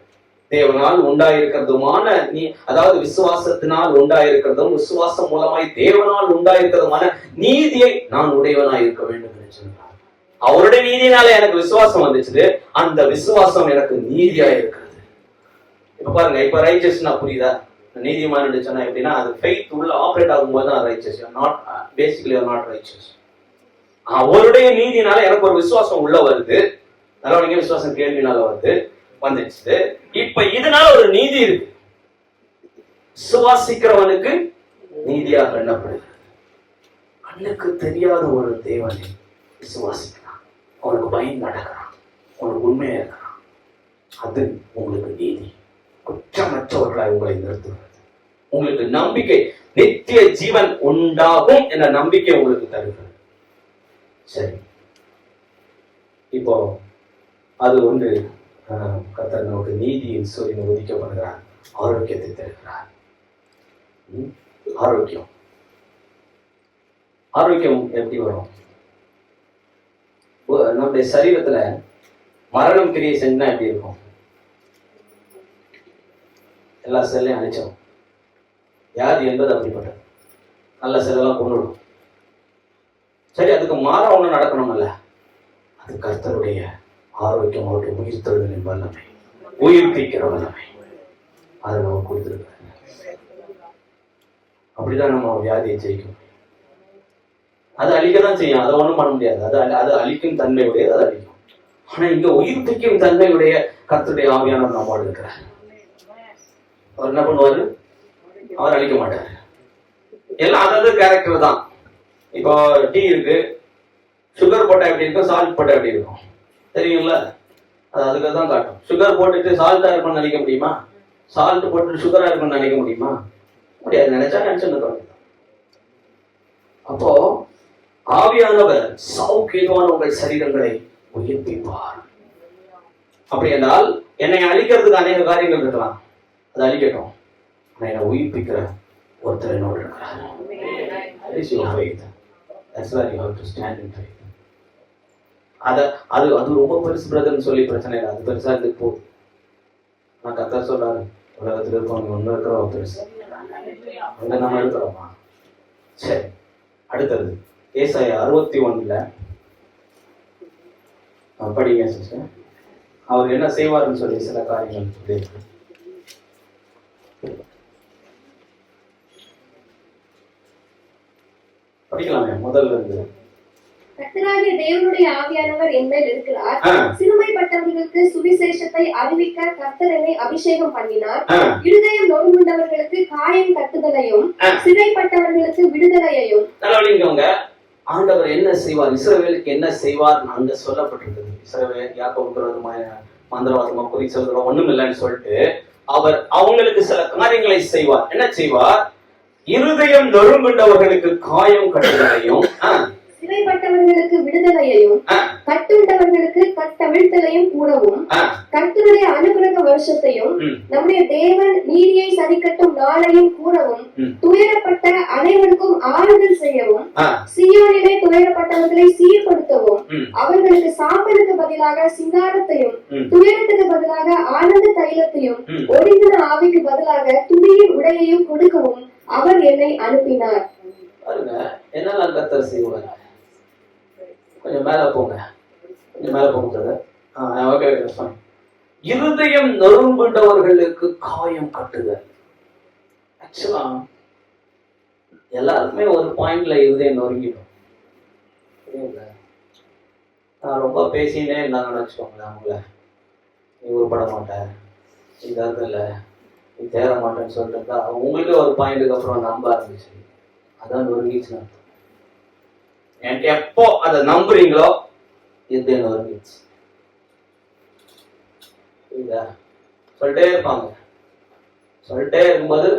தேவனால் உண்டாயிருக்கிறதுமான அதாவது விசுவாசத்தினால் உண்டாயிருக்கிறதும் விசுவாசம் மூலமாய் தேவனால் உண்டாயிருக்கிறதுமான நீதியை நான் உடையவனாய் இருக்க வேண்டும் என்று சொல்றார். அவருடைய நீதினால எனக்கு விசுவாசம் வந்துச்சு, அந்த விசுவாசம் எனக்கு நீதியா இருக்கிறது. இப்ப பாருங்க, இப்ப ரைச்சஸ்னா புரியுதா? நீதிமான் சொன்னா எப்படின்னா, அது ஃபெய்த் உள்ள ஆப்ரேட் ஆகும்போது தான் ரைச்சஸ். Basically not riches. அவருடைய நீதினால எனக்கு ஒரு விசுவாசம் உள்ள வருது. நல்லவங்க விசுவாசம் கேள்வினால வந்துச்சு. இப்ப இதனால ஒரு நீதி இருக்கு. விசுவாசிக்கிறவனுக்கு நீதியாக எண்ணப்படுகிறது. கண்ணுக்கு தெரியாத ஒரு தேவனை விசுவாசிக்கிறான், அவனுக்கு பயந்து நடக்கிறான், அவனுக்கு உண்மையா இருக்கிறான், அது உங்களுக்கு நீதி. குற்றமற்றவர்களாய் உங்களை நிறுத்துகிறது. உங்களுக்கு நம்பிக்கை, நித்திய ஜீவன் உண்டாகும் என்ற நம்பிக்கை உங்களுக்கு தருகிறது. சரி, இப்போ அது வந்து கர்த்தர் நமக்கு நீதியின் சூரியன் உதிக்கப்படுகிறார், ஆரோக்கியத்தை தருகிறார். ஆரோக்கியம் எப்படி வரும்? நம்முடைய சரீரத்துல மரணம் கிரியை செஞ்சா எப்படி இருக்கும்? எல்லா செல்லையும் அழிச்சோம். வியாதி என்பது அப்படிப்பட்டது. நல்ல செல்லெல்லாம் கொண்டுடும். சரி, அதுக்கு மாற ஒண்ணு நடக்கணும்ல. அது கர்த்தருடைய ஆரோக்கியம், அவருடைய உயிர்த்தெழுதலின் வல்லமை, உயிர்ப்பிக்கிற வல்லமை, அதை நம்ம கொடுத்துருக்க. அப்படிதான் நம்ம வியாதியை ஜெயிக்கும். அது அழிக்கதான் செய்யும், அதை ஒண்ணும் பண்ண முடியாது. அது அழிக்கும் தன்மையுடையது, அது அழிக்கும். ஆனா இங்க உயிர்ப்பிக்கும் தன்மையுடைய கர்த்தருடைய ஆவியானவர் நம்மோடு இருக்கிறார். அவர் என்ன பண்ணுவாரு? அவர் அழிக்க மாட்டாரு. எல்லாம் அதாவது கேரக்டர் தான். இப்போ டீ இருக்கு, சுகர் போட்டா எப்படி இருக்கும், சால்ட் போட்டா எப்படி இருக்கும்? தெரியுங்களா? அது அதுக்காக தான் காட்டும். சுகர் போட்டுட்டு சால்ட்டா இருக்கும்னு நினைக்க முடியுமா? சால்ட் போட்டுட்டு சுகரா இருக்கும்னு நினைக்க முடியுமா? முடியாது. நினைச்சுன்னு. அப்போ ஆவியானவர் சௌக்கியமான உங்கள் சரீரங்களை உயிர்ப்பிப்பார். அப்படி என்றால் என்னை அழிக்கிறதுக்கு அநேக காரியங்கள் இருக்கலாம், அதை அழிக்கட்டும். என்னை உயிர்ப்பிக்கிற ஒருத்தர் என்னோடு இருக்கிறார். அது ரொம்ப பெருசு பிரதர்னு சொல்லி பிரச்சனை இல்லை, அது பெருசா இருந்து போகுது. நான் கர்த்தர் சொல்றாரு, உலகத்துல இருக்கவங்க ஒண்ணு இருக்கிற பெருசு, அங்க நம்ம இருக்கிறோமா? சரி, அடுத்தது ஏசாயா 61 படிங்க சிஸ்டர். அவர் என்ன செய்வார்னு சொல்லி சில காரியங்கள் சொல்லியிருக்கு. படிக்கலாமே முதல்ல இருந்து. கர்த்தராகிய தேவனுடைய ஆவியானவர் என் மேல் இருக்கிறார். சிறுமைப்பட்டவர்களுக்கு சுவிசேஷத்தை அறிவிக்க கர்த்தர் என்னை அபிஷேகம் பண்ணினார். இருதயம் நொறுங்குண்டவர்களுக்கு காயம் கட்டுதலையும் சிறைப்பட்டவர்களுக்கு விடுதலையையும். ஆண்டவர் என்ன செய்வார், இஸ்ரவேலுக்கு என்ன செய்வார் அங்க சொல்லப்பட்டிருக்கிறது. இஸ்ரவேல் யாக்கோபு மந்திரவாதமா குறி சொல்றோம் ஒண்ணும் இல்லைன்னு சொல்லிட்டு அவர் அவங்களுக்கு சில காரியங்களை செய்வார். என்ன செய்வார்? இருதயம் நொறுங்குண்டவர்களுக்கு காயம் கட்டுதலையும் சிறைப்பட்டவர்களுக்கு விடுதலையையும் கட்டுண்டவர்களுக்கு கட்டவிழ்த்தலையும் கூடவும் கர்த்தருடைய அனுகிரக வருஷத்தையும் நம்முடைய தேவன் நீதியை சரிக்கட்டும் நாளையும் கூறவும் துயரப்பட்ட அனைவருக்கும் ஆறுதல் செய்யவும் சீயோனிலே துயரப்பட்டவர்களை சீர்படுத்தவும் அவர்களுக்கு சாம்பலுக்கு பதிலாக சிங்காரத்தையும் துயரத்துக்கு பதிலாக ஆனந்த தைலத்தையும் ஒடுங்கின ஆவிக்கு பதிலாக துணியின் உடையையும் கொடுக்கவும் அவர் என்னை அனுப்பினார். என்னெல்லாம் கர்த்தர் செய்வார்? கொஞ்சம் மேல போங்க, கொஞ்சம் மேல போங்க. இருதயம் நொறுங்குண்டவர்களுக்கு காயம் கட்டுதல். ஆக்சுவலா எல்லாருக்குமே ஒரு பாயிண்ட்ல இருதயம் நொறுங்கிடும். நான் ரொம்ப பேசினே இருந்தாங்கன்னு வச்சுக்கோங்களேன், அவங்கள நீ உருப்பட மாட்டேன், இதாவது இல்லை, நீ தேர மாட்டேன்னு சொல்லிட்டு உங்களுக்கு ஒரு பாயிண்ட்டுக்கு அப்புறம் நம்ப ஆரம்பிச்சு, அதான் நொறுங்கிச்சுன்னு. எப்போ அதை நம்புறீங்களோ இது நொறுங்கிச்சு. சொல்லிட்டே இருப்பாங்க, சொல்லிட்டே இருக்கும்போது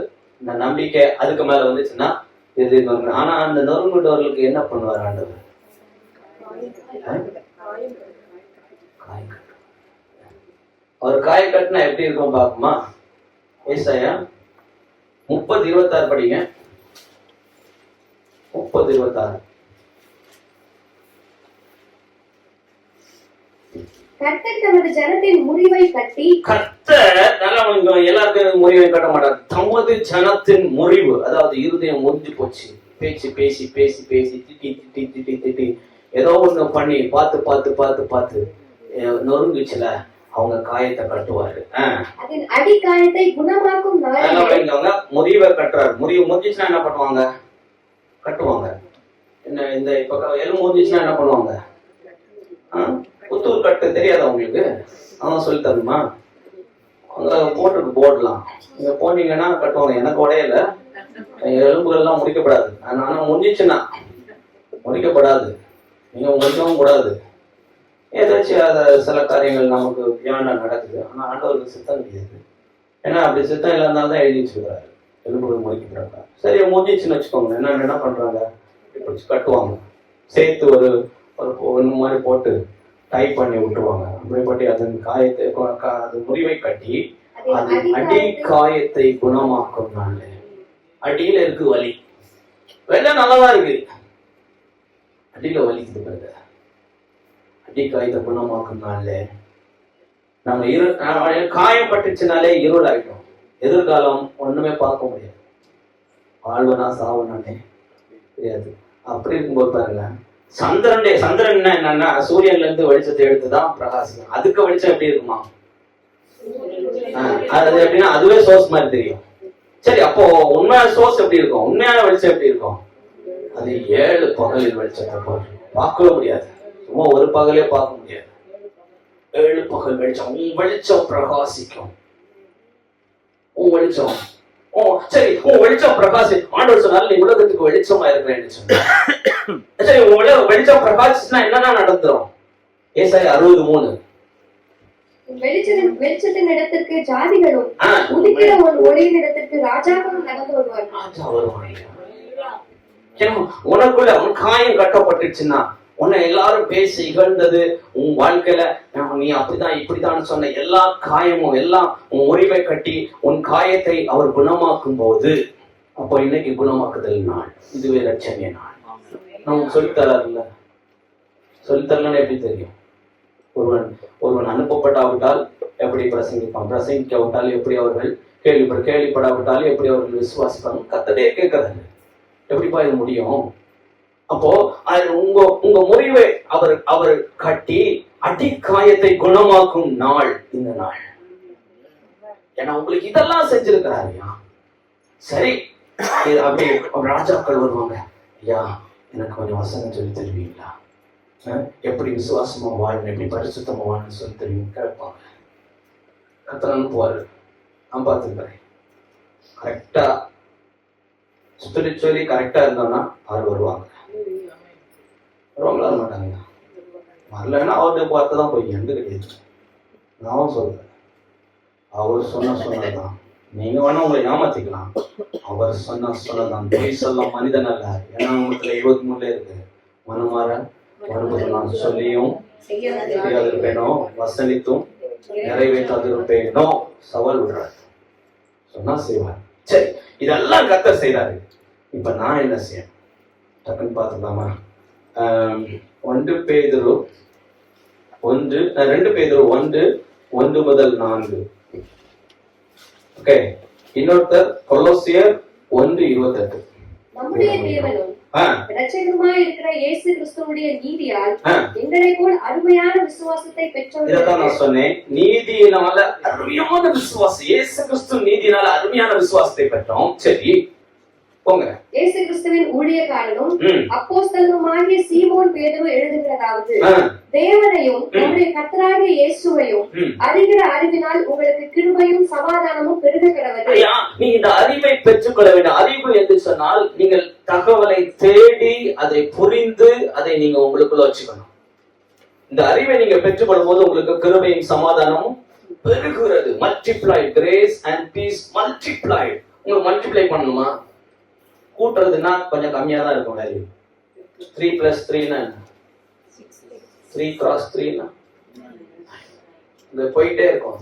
இந்த நம்பிக்கை அதுக்கு மேல வந்துச்சுன்னா இது நொறுங்கு. ஆனா அந்த நொறுங்குண்டவர்களுக்கு என்ன பண்ணுவார் ஆண்டவர்? அவர் காய கட்டினா எப்படி இருக்கும் பாக்குமா? ஏசாயா 30:26 படிங்க. 30:26. கர்த்தர் தமது ஜனத்தின் முறிவை கட்டி, கர்த்தர் எல்லாருக்கும் முறிவை கட்ட மாட்டார். தமது ஜனத்தின் முறிவு, அதாவது இருதயம் முறிஞ்சு போச்சு, பேச்சு பேசி பேசி பேசி திட்டி திட்டி திட்டி திட்டி ஏதோ ஒண்ணு பண்ணி பார்த்து பார்த்து பார்த்து பார்த்து நொறுங்குச்சுல, அவங்க காயத்தை கட்டுவாரு. அதன் அடி காயத்தை குணமாக்கும் முறிவை கட்டுறாரு. முறிவு முறிஞ்சுச்சுன்னா என்ன பண்ணுவாங்க? கட்டுவாங்க. என்ன இந்த இப்ப எலும்பு முறிஞ்சுச்சுன்னா என்ன பண்ணுவாங்க? புத்தூர் கட்டு தெரியாதா உங்களுக்கு? அவன் சொல்லி தருமா? அவங்க போட்டுருக்கு போடலாம், நீங்க போனீங்கன்னா கட்டுவாங்க. எனக்கு உடையல, எலும்புகள்லாம் முடிக்கப்படாது. ஆனா முடிஞ்சிச்சுன்னா முடிக்கப்படாது, நீங்க முடிக்கவும் கூடாது. ஏதாச்சும் அதை சில காரியங்கள் நமக்கு வியாண்டா நடக்குது, ஆனா ஆண்டவருக்கு சித்தம் கிடையாது. ஏன்னா அப்படி சித்தம் இல்லாதான் தான் எழுதி வச்சுக்கிறாரு, எலும்புகள் முடிக்கப்படுறாங்க. சரி முடிஞ்சிச்சுன்னு வச்சுக்கோங்க, என்ன பண்றாங்க? இப்படி கட்டுவாங்க, சேர்த்து ஒரு ஒன்று மாதிரி போட்டு டைப் பண்ணி விட்டுருவாங்க. அப்படிப்பட்டு அதன் காயத்தை, அது முறிவை கட்டி அது அடி காயத்தை குணமாக்கும். நாள் அடியில இருக்கு வலி, வெள்ளம் நல்லாதான் இருக்கு, அடியில வலிக்குது பிறகு. அடி காயத்தை குணமாக்கும் நாள்ல நம்ம காயப்பட்டுச்சுனாலே இருள் ஆகிடும். எதிர்காலம் ஒண்ணுமே பார்க்க முடியாது. வாழ்வனா சாவனானே தெரியாது. அப்படி இருக்கும்போது பாருங்க, சந்திரன் என்னன்னா சூரியன்ல இருந்து வெளிச்சத்தை எடுத்துதான் பிரகாசிக்கும். அதுக்கு வெளிச்சம் எப்படி இருக்குமா? அது எப்படின்னா அதுவே சோர்ஸ் மாதிரி தெரியும். சரி, அப்போ உண்மையான சோர்ஸ் எப்படி இருக்கும்? உண்மையான வெளிச்சம் எப்படி இருக்கும்? அது 7 பகலில் வெளிச்சத்தை பார்க்கவே முடியாது. சும்மா ஒரு பகலே பார்க்க முடியாது. 7 பகல் வெளிச்சம், வெளிச்சம் பிரகாசிக்கும். வெளிச்சம் சரி, வெளிச்சம் பிரகாசி. ஆண்டவர் சொன்னாலும் நீ உலகத்துக்கு வெளிச்சமா இருக்கிறேன்னு சொன்ன. சரி, வெளிச்சம் பிரகாசிச்சுன்னா என்னன்னா நடந்துரும்? ஏசாயா 60:3. வெளிச்சத்தின் இடத்திற்கு ஜாதிகளும் உதிக்கிற ஒரு ஒளியின் இடத்திற்கு ராஜாக்களும் நடந்து வருவார்கள். உனக்குள்ள உன் காயம் கட்டப்பட்டுச்சுன்னா, உன்னை எல்லாரும் பேசி இகழ்ந்தது, உன் வாழ்க்கையில நீ அப்படிதான் இப்படிதான் சொன்ன எல்லா காயமும் எல்லாம் உன் உரிமை கட்டி உன் காயத்தை அவர் குணமாக்கும் போது, அப்போ இன்னைக்கு குணமாக்குதல் நாள், இதுவே லட்சணிய நாள். நமக்கு சொல்லித்தரல, சொல்லித்தரலன்னு எப்படி தெரியும்? ஒருவன் அனுப்பப்பட்டாவிட்டால் எப்படி பிரசங்கிப்பான், பிரசங்கிக்காவிட்டால் எப்படி அவர்கள் கேள்விப்படாவிட்டாலும் எப்படி அவர்கள் விசுவாசிப்பாங்க? கர்த்தரே கேட்கறாரு, எப்படிப்பா இது முடியும்? அப்போ உங்க முறிவை அவர் கட்டி அடிக்காயத்தை குணமாக்கும் நாள் இந்த நாள். ஏன்னா உங்களுக்கு இதெல்லாம் செஞ்சிருக்கிறாருயா. சரி, அப்படி ராஜாக்கள் வருவாங்க, ஐயா எனக்கு கொஞ்சம் வசனம் சொல்லி தருவீங்களா, எப்படி விசுவாசமா வாழணும், எப்படி பரிசுத்தமா வாழணும்னு சொல்லி தருவீங்க கேட்பாங்க. கர்த்தர் அனுப்புவாரு, நான் பார்த்துக்கிறேன். கரெக்டா ஸ்பிரிச்சுவலி கரெக்டா இருந்தோம்னா அவர் வருவாங்களா மாட்டாங்க. வரலன்னா அவர்கிட்ட பார்த்துதான் போய் எந்த கிடையாது. நான் சொல்றேன், அவர் சொன்னதான். நீங்க வேணா உங்களை ஏமாத்திக்கலாம், அவர் சொன்னதான். பொய் சொல்ல மனிதன் அல்ல. ஏன்னா உங்களுக்கு 23 இருக்கு. மனமாற நான் சொல்லியும் செய்யாதிருப்பேனோ, வசனித்தும் நிறைவேற்றாதிருப்பேனோ சவால் விடுறாரு. சொன்னா செய்வார். சரி, இதெல்லாம் கர்த்தர் செய்றாரு. இப்ப நான் என்ன செய்யணும் டக்குன்னு பார்த்துக்கலாமா? 2 பேதுரு 1:1-4. ஓகே. இன்னொருத்தர் கொலோசியர் 1:28. நம்முடைய தேவனும் இரட்சகருமாய் இருக்கிற இயேசு கிறிஸ்துவுடைய நீதியால் எங்களை போல் அருமையான விசுவாசத்தை பெற்றவர்கள். இதைத்தான் நான் சொன்னேன், நீதியினால அருமையான விசுவாசம். இயேசு கிறிஸ்து நீதியினால அருமையான விசுவாசத்தை பெற்றோம். சரி போங்க. இயேசு கிறிஸ்துவின் ஊழியக்காரனும் அப்போஸ்தலனுமாகிய சீமோன் பேதுரு எழுதுகிறதாவது, தேவனையும் நம்முடைய கர்த்தராகிய இயேசுவையும் அறிகிற அறிவினால் உங்களுக்கு கிருபையும் சமாதானமும் பெருக கிடவது. நீ இந்த அறிவை பெற்றுக்கொள்ள வேண்டும். அறிவு என்று சொன்னால் நீங்கள் தகவலை தேடி அதை புரிந்து அதை நீங்க உங்களுக்குள்ள வச்சுக்கணும். இந்த அறிவை நீங்க பெற்றுக்கொள்ளும் போது உங்களுக்கு கிருபையும் சமாதானமும் பெருகுகிறது. Multiplied grace and peace multiplied. உங்களுக்கு மல்டிப்ளை பண்ணணுமா? கூட்டுறதுன்னா கொஞ்சம் கம்மியா தான் இருக்கும் வேல்யூ. 3 + 3 3 × 3 போயிட்டே இருக்கும்.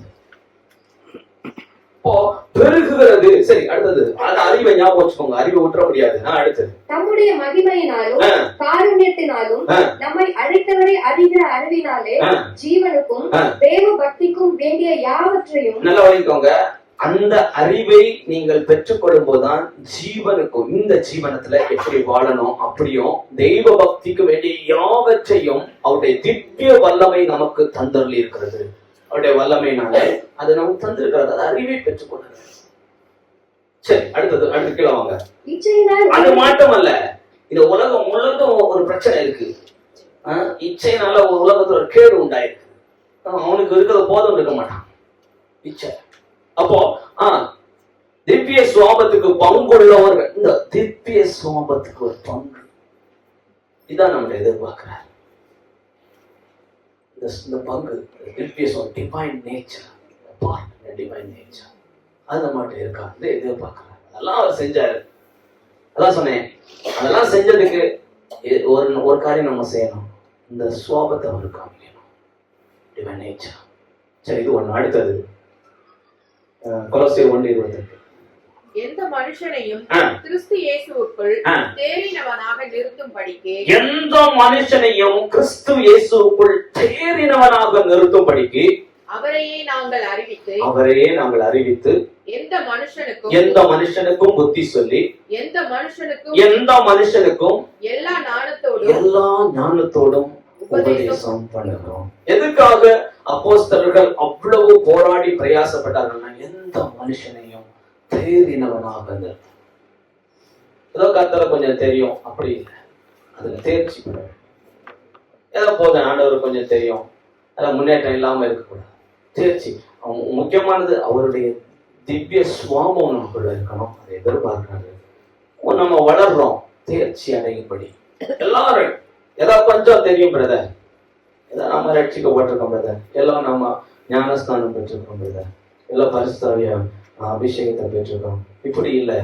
இப்போ பெருகுகிறது. சரி, அடுத்தது அந்த அறிவை ஞாபகம் வச்சுக்கோங்க. அறிவை விட்டுற முடியாது. அடுத்தது தம்முடைய மகிமையினாலும் காருண்யத்தினாலும் நம்மை அழைத்தவரை அறிகிற அறிவினாலே ஜீவனுக்கும் தேவ பக்திக்கும் வேண்டிய யாவற்றையும். நல்லா வலிக்கோங்க. அந்த அறிவை நீங்கள் பெற்றுக்கொள்ளும் போதுதான் ஜீவனுக்கும், இந்த ஜீவனத்துல எப்படி வாழணும் அப்படியும் தெய்வ பக்திக்கு வேண்டிய யாவற்றையும் அவருடைய திவ்ய வல்லமை நமக்கு தந்தருளி இருக்கிறது. அவருடைய வல்லமைனால அது நமக்கு தந்திருக்கிறது. அது அறிவை பெற்றுக்கொள்ளுங்க. சரி, அடுத்து கீழே வாங்க. அது மாட்டம் அல்ல, இந்த உலகம் முழுவதும் ஒரு பிரச்சனை இருக்கு. இச்சையினால ஒரு உலகத்துல ஒரு கேடு உண்டாயிருக்கு. அவனுக்கு இருக்கிறத போதும் இருக்க மாட்டான். இச்சை. அப்போ திவ்ய சுவாபத்துக்கு பங்குள்ளவர்கள், இந்த திவ்ய சுவாபத்துக்கு ஒரு பங்கு, இதான் நம்ம எதிர்பார்க்கிறார். இந்த பங்கு திவ்ய டிவைன் நேச்சர், டிவைன் நேச்சர் அது நம்மகிட்ட இருக்கா? எதிர்பார்க்கிறார். அதெல்லாம் அவர் செஞ்சாரு. அதான் சொன்னேன், அதெல்லாம் செஞ்சதுக்கு ஒரு காரியம் நம்ம செய்யணும். இந்த சுவாபத்தை அவருக்கு காமிக்கணும், டிவைன் நேச்சர். சரி, இது ஒண்ணு. அடுத்தது கொலோசியர் 1:28. எந்த மனுஷனையும் கிறிஸ்து இயேசுவுக்குள் தேறினவனாக நிறுத்தும்படிக்கு, எந்த மனுஷனையும் கிறிஸ்து இயேசுவுக்குள் தேறினவனாக நிறுத்தும்படிக்கு அவரையே நாங்கள் அறிவித்து எந்த மனுஷனுக்கும் புத்தி சொல்லி எந்த மனுஷனுக்கும் எல்லா ஞானத்தோடும் உபதேசம் பண்ணுகிறோம். எதுக்காக அப்போஸ்தலர்கள் அவ்வளவு போராடி பிரயாசப்பட்டார்கள்? எந்த மனுஷனையும் தேறினவனாக. ஏதோ கர்த்தரை கொஞ்சம் தெரியும் அப்படி இல்லை, அதுல தேர்ச்சி பெற. ஏதோ போதும் ஆண்டவர் கொஞ்சம் தெரியும், அதில் முன்னேற்றம் இல்லாம இருக்கக்கூடாது. தேர்ச்சி முக்கியமானது. அவருடைய திவ்ய சுவாபம் நமக்குள்ள இருக்கணும். அதை எதிர்பார்க்கிறாங்க. நம்ம வளர்றோம் தேர்ச்சி அடையும்படி. எல்லாரும் ஏதாவது கொஞ்சம் தெரியும் பிரதர், இதான் நம்ம ரட்சிக்கப்பட்டிருக்கோம் பிரதர், எல்லாம் நம்ம ஞானஸ்தானம் பெற்றிருக்கோம் பிரதர், எல்லாம் பரிசுத்தாவிய அபிஷேகத்தை பெற்றிருக்கோம். இப்படி இல்லை,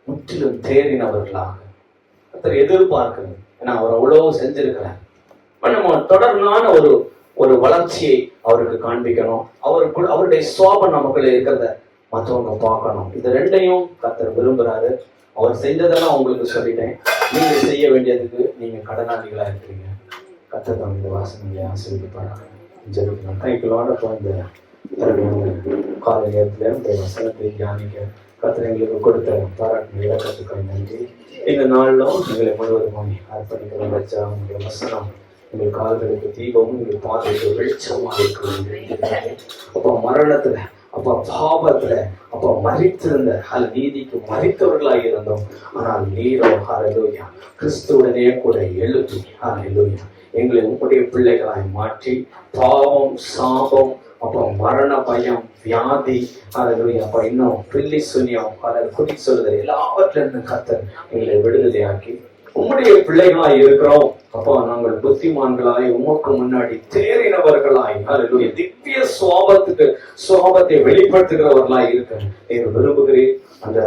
முற்றிலும் தேறினவர்களாக கர்த்தர் எதிர்பார்க்கிறது. ஏன்னா அவர் அவ்வளவு செஞ்சிருக்கிறார். நம்ம தொடர்ந்தான ஒரு வளர்ச்சியை அவருக்கு காண்பிக்கணும். அவருடைய சுவாபம் நமக்குள்ள இருக்கிறத மற்றவங்க பார்க்கணும். இது ரெண்டையும் கர்த்தர் விரும்புறாரு. அவர் செஞ்சதெல்லாம் உங்களுக்கு சொல்லிட்டேன். நீங்க செய்ய வேண்டியதுக்கு நீங்க கடனாளிகளா இருக்கிறீங்க. கர்த்தர் தான் இந்த வாசனையை ஆசீர்வதிப்பாராக. ஜெபிக்கலாம். கைகளோட இந்த காலை நேரத்துல இந்த வசனத்தை தியானிக்க கர்த்தர் எங்களுக்கு கொடுத்த பாராட்டு இலக்கத்துக்காக நன்றி. இந்த நாளிலும் எங்களை முழுவதும் அர்ப்பணிக்கிறோம். வச்சா உங்களுடைய வசனம் எங்கள் கால்களுக்கு தீபமும் எங்கள் பாதைக்கு வெளிச்சமா இருக்கிறது. அப்போ மரணத்துல, அப்போ பாவத்துல, அப்போ மரித்திருந்த நீதிக்கு மரித்தவர்களாக இருந்தோம். ஆனால் நீரோ ஹல்லேலூயா கிறிஸ்துவுடனே கூட எழுப்பி ஹல்லேலூயா எங்களை உங்களுடைய பிள்ளைகளாய் மாற்றி பாவம், சாபம், அப்போ மரண பயம், வியாதி, அப்போ இன்னும் பில்லி சுனியம், குறி சொல்லுதல் எல்லாவற்றிலிருந்து கர்த்தர் எங்களை விடுதலையாக்கி உம்முடைய பிள்ளைகளாய் இருக்கிறோம். அப்போ நாங்கள் புத்திமான்களாய் உமக்கு முன்னாடி தேறினவர்களாய் திவ்ய சுவாபத்தை வெளிப்படுத்துகிறவர்களாய் இருக்க நீங்க விரும்புகிறேன். அந்த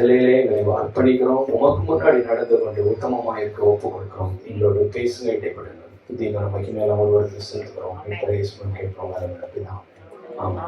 நிலையிலே எங்களை அர்ப்பணிக்கிறோம். உமக்கு முன்னாடி நடந்து கொண்டு உத்தமமா இருக்க ஒப்பு கொடுக்கிறோம். எங்களோட பேசுங்க, இடைப்படுங்க. புதிய மகிமையில ஒருவருக்கு செலுத்துகிறோம். கேட்கிறோம். ஆமா.